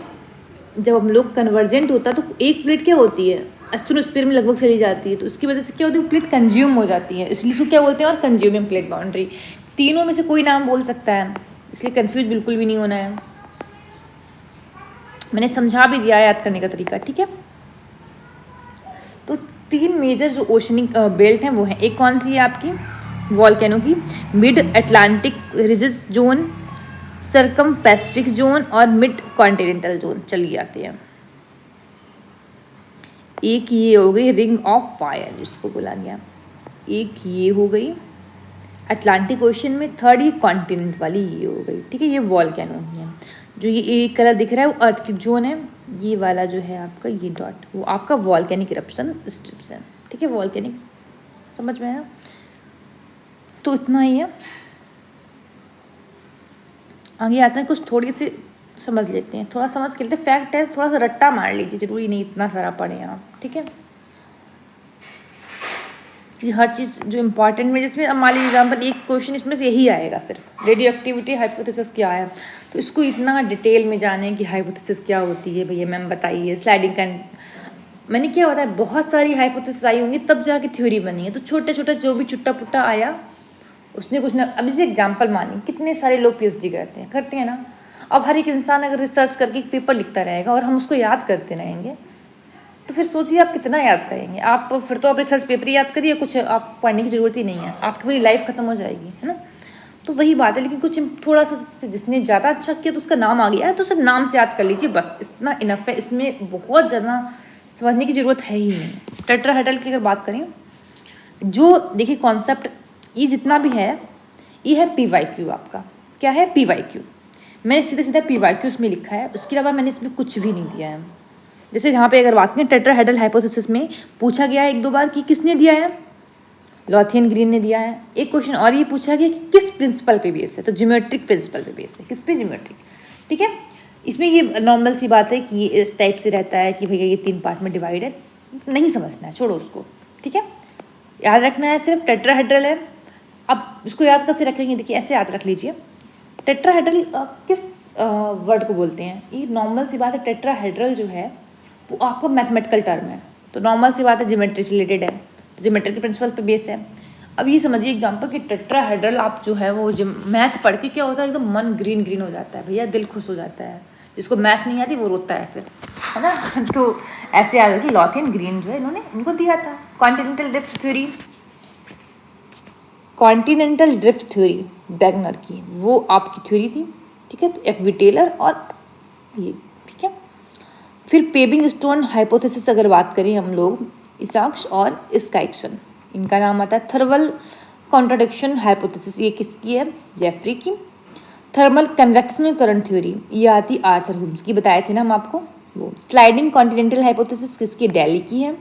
जब हम लोग कन्वर्जेंट होता है तो एक प्लेट क्या होती है? एस्ट्रोनोस्फीयर में लगभग चली जाती है, तो इसकी वजह से क्या होती है? प्लेट कंज्यूम हो जाती है, इसलिए इसको क्या बोलते हैं? और कंज्यूमिंग प्लेट बाउंड्री। तीनों में से कोई नाम बोल सकता है, इसलिए कंफ्यूज बिल्कुल भी नहीं होना है। मैंने समझा भी दिया है याद करने का तरीका, ठीक है। तो 3 मेजर जो ओशनिक बेल्ट हैं वो हैं, एक कौन सी है आपकी वॉल्केनो की, mid Atlantic रिजिस zone, सरकम Pacific zone और मिड कॉन्टिनेंटल जोन। चलिए आते हैं, एक ये हो गई रिंग ऑफ फायर जिसको बोला गया, एक ये हो गई अटलांटिक ओशन में, थर्ड ये कॉन्टिनेंट वाली ये हो गई, ठीक है। ये वॉल्केनो है, जो ये एक कलर दिख रहा है वो अर्थ की जोन है, ये वाला जो है आपका ये डॉट वो आपका वॉल्केनिक इरप्शन स्ट्रिप्स है, ठीक है। वॉल्केनिक समझ में आया, तो इतना ही है। आगे आते हैं, कुछ थोड़ी सी समझ लेते हैं, थोड़ा समझ के लेते हैं, फैक्ट है थोड़ा सा रट्टा मार लीजिए, जरूरी नहीं इतना सारा पढ़ें आप, ठीक है। कि हर चीज़ जो इम्पॉर्टेंट में, जिसमें अब मान लीजिए एग्जाम्पल एक क्वेश्चन इसमें से यही आएगा, सिर्फ रेडियो एक्टिविटी हाइपोथेसिस क्या है, तो इसको इतना डिटेल में जाने कि हाइपोथेसिस क्या होती है भैया मैम बताइए, स्लाइडिंग का मैंने क्या बताया, बहुत सारी हाइपोथेसिस आई होंगी तब जाके थ्योरी बनी है, तो छोटे छोटे जो भी चुट्टा पुट्टा आया उसने कुछ ना, अब जैसे एग्जाम्पल मानिए कितने सारे लोग PhD करते हैं ना। अब हर एक इंसान अगर रिसर्च करके एक पेपर लिखता रहेगा और हम उसको याद करते रहेंगे, तो फिर सोचिए आप कितना याद करेंगे आप, फिर तो आप रिसर्च पेपर याद करिए, कुछ आप पढ़ने की ज़रूरत ही नहीं है, आपकी पूरी लाइफ खत्म हो जाएगी, है ना। तो वही बात है, लेकिन कुछ थोड़ा सा जिसने ज़्यादा अच्छा किया तो उसका नाम आ गया है, तो सिर्फ नाम से याद कर लीजिए बस, इतना इनफ है, इसमें बहुत ज़्यादा समझने की ज़रूरत है ही नहीं। टेट्राहेड्रल की अगर बात करें, जो देखिए कॉन्सेप्ट ये जितना भी है, ये है PYQ आपका, क्या है PYQ, मैंने सीधा सीधा PYQ इसमें लिखा है, उसके अलावा मैंने इसमें कुछ भी नहीं दिया है। जैसे यहाँ पे अगर बात करें टेट्राहेड्रल हाइपोथेसिस में पूछा गया है 1-2 बार कि किसने दिया है, लॉथियन ग्रीन ने दिया है। एक क्वेश्चन और ये पूछा गया कि किस प्रिंसिपल पे बेस है, तो ज्योमेट्रिक प्रिंसिपल पे बेस है, किस पे, ज्योमेट्रिक, ठीक है। इसमें ये नॉर्मल सी बात है कि ये इस टाइप से रहता है कि भैया ये 3 पार्ट में डिवाइड है, नहीं समझना है, छोड़ो उसको, ठीक है। याद रखना है सिर्फ टेट्राहेड्रल है। अब इसको याद कैसे रखेंगे, देखिए ऐसे याद रख लीजिए, टेट्राहेड्रल किस वर्ड को बोलते हैं, ये नॉर्मल सी बात है, टेट्राहेड्रल जो है वो आपको मैथमेटिकल टर्म है, तो नॉर्मल सी बात है ज्योमेट्री से रिलेटेड है, तो ज्योमेट्री के प्रिंसिपल पे बेस है। अब ये समझिए एग्जाम्पल कि टेट्राहेड्रल आप जो है वो मैथ पढ़ के क्या होता है, एकदम मन ग्रीन ग्रीन हो जाता है भैया, दिल खुश हो जाता है, जिसको मैथ नहीं आती वो रोता है फिर, है ना। तो ऐसे याद रखिए, लॉथियन ग्रीन जो है इन्होंने इनको दिया था continental drift theory, continental drift theory beginner की, वो आपकी थ्योरी थी, ठीक है। तो FV टेलर और ये, ठीक है। फिर पेबिंग स्टोन हाइपोथेसिस अगर बात करें हम लोग, इसाक्स और स्काइक्सन, इनका नाम आता है थर्मल कॉन्ट्राडिक्शन हाइपोथेसिस, ये किसकी है, जेफरी की। थर्मल कन्वेक्शनल करंट थ्योरी ये आती आर्थर हुम्स की, बताए थे ना हम आपको वो। स्लाइडिंग कॉन्टिनेंटल हाइपोथेसिस किसकी, डेली की है।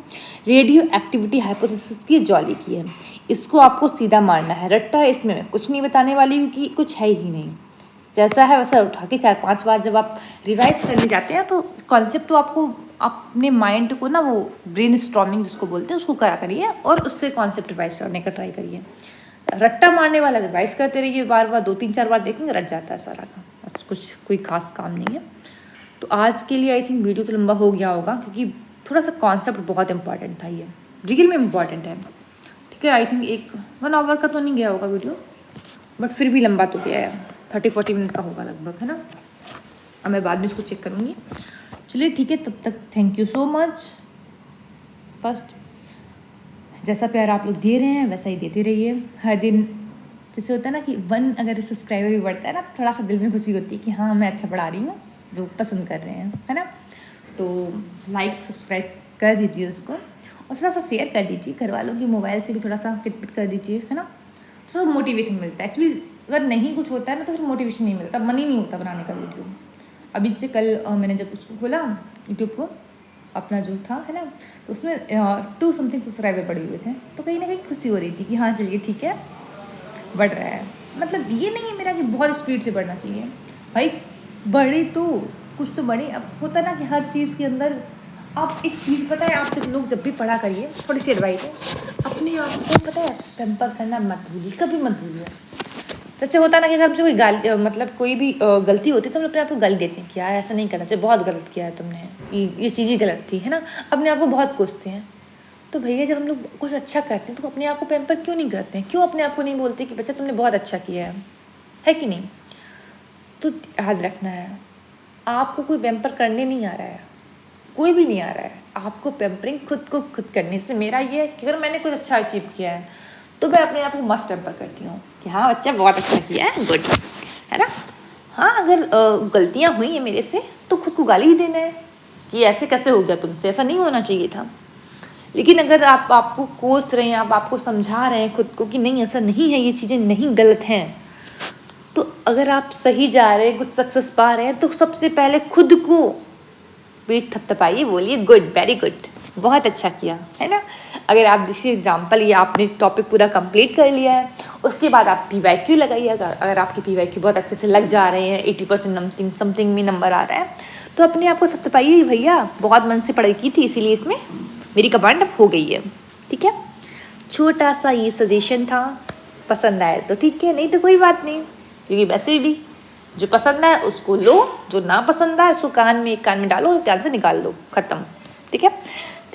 रेडियो एक्टिविटी हाइपोथेसिस की जॉली की है। इसको आपको सीधा मारना है, रट्टा है इसमें मैं कुछ नहीं बताने वाली क्योंकि कुछ है ही नहीं, जैसा है वैसा उठा के 4-5 बार जब आप रिवाइज करने जाते हैं तो कॉन्सेप्ट तो आपको अपने माइंड को ना, वो ब्रेन स्टॉर्मिंग जिसको बोलते हैं उसको करा करिए और उससे कॉन्सेप्ट रिवाइज करने का ट्राई करिए। रट्टा मारने वाला रिवाइज करते रहिए, बार बार 2-3-4 बार देखेंगे रट जाता है सारा का, कुछ कोई खास काम नहीं है। तो आज के लिए आई थिंक वीडियो तो लंबा हो गया होगा क्योंकि थोड़ा सा कॉन्सेप्ट बहुत इंपॉर्टेंट था, ये रियल में इम्पॉर्टेंट है, ठीक है। आई थिंक 1 आवर का तो नहीं गया होगा वीडियो, बट फिर भी लंबा तो गया है, 30-40 मिनट का होगा लगभग, है ना। अब मैं बाद में इसको चेक करूँगी। चलिए ठीक है, तब तक thank you so much. First जैसा प्यार आप लोग दे रहे हैं वैसा ही देते रहिए हर दिन। जैसे होता है ना कि 1 अगर सब्सक्राइबर भी बढ़ता है ना, थोड़ा सा दिल में खुशी होती है कि हाँ मैं अच्छा पढ़ा रही हूँ, लोग पसंद कर रहे हैं, है ना। तो लाइक सब्सक्राइब कर दीजिए उसको और थोड़ा सा शेयर कर दीजिए, घर वालों की मोबाइल से भी थोड़ा सा पिट कर दीजिए, है ना। थोड़ा मोटिवेशन मिलता है एक्चुअली, अगर नहीं कुछ होता है ना तो फिर मोटिवेशन नहीं मिलता, मन ही नहीं होता बनाने का वीडियो। अभी से कल मैंने जब उसको खोला यूट्यूब को अपना जो था, है ना, तो उसमें 2 समथिंग सब्सक्राइबर बढ़े हुए थे, तो कहीं ना कहीं खुशी हो रही थी कि हाँ चलिए ठीक है बढ़ रहा है। मतलब ये नहीं है मेरा कि बहुत स्पीड से बढ़ना चाहिए भाई, बढ़े तो कुछ तो बढ़े। अब होता है ना कि हर चीज़ के अंदर आप एक चीज़, पता है आपसे लोग जब भी पढ़ा करिए, थोड़ी सी एडवाइस है, अपने आप को पता है पैम्पर करना मत भूलिए, कभी मत भूलिए। जैसे होता है ना कि अगर हमसे कोई गाली, मतलब कोई भी गलती होती है तो हम अपने आप को गाली देते हैं, क्या ऐसा नहीं करना चाहिए, बहुत गलत किया है तुमने, ये चीज़ ही गलत थी, है ना। अपने आप को बहुत कोसते हैं। तो भैया जब हम लोग कुछ अच्छा करते हैं तो अपने आप को पैम्पर क्यों नहीं करते हैं, क्यों अपने आप को नहीं बोलते कि बच्चा तुमने बहुत अच्छा किया है कि नहीं। तो याद रखना है आपको कोई पैम्पर करने नहीं आ रहा है, कोई भी नहीं आ रहा है, आपको पैम्परिंग खुद को खुद करनी। इसलिए मेरा ये है कि अगर मैंने कुछ अच्छा अचीव किया है तो मैं अपने आप को मस्त पैम्पर करती हूँ कि हाँ बच्चा बहुत अच्छा किया है, गुड, है ना। हाँ, अगर गलतियाँ हुई हैं मेरे से तो खुद को गाली ही देना है कि ऐसे कैसे हो गया तुमसे, ऐसा नहीं होना चाहिए था। लेकिन अगर आप आपको कोच रहे हैं, आप आपको समझा रहे हैं खुद को कि नहीं ऐसा नहीं है, ये चीज़ें नहीं गलत हैं, तो अगर आप सही जा रहे हैं, कुछ सक्सेस पा रहे हैं, तो सबसे पहले खुद को पीठ थपथपाइए, बोलिए गुड, वेरी गुड, बहुत अच्छा किया, है ना। अगर आप दिस एग्जाम्पल या आपने टॉपिक पूरा कंप्लीट कर लिया है, उसके बाद आप PYQ लगाइए। अगर आपके PYQ बहुत अच्छे से लग जा रहे हैं, 80% समथिंग में नंबर आ रहा है, तो अपने आप को थपथपाइए, भैया बहुत मन से पढ़ाई की थी, इसीलिए इसमें मेरी कमांड अब हो गई है, ठीक है। छोटा सा ये सजेशन था, पसंद आए तो ठीक है, नहीं तो कोई बात नहीं, क्योंकि वैसे भी जो पसंद आए उसको लो, जो ना पसंद आए उसको एक कान में डालो और कान से निकाल दो, खत्म, ठीक है।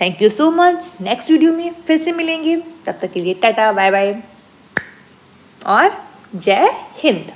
Thank you so much. Next video में फिर से मिलेंगे, तब तक के लिए टाटा बाय बाय और जय हिंद।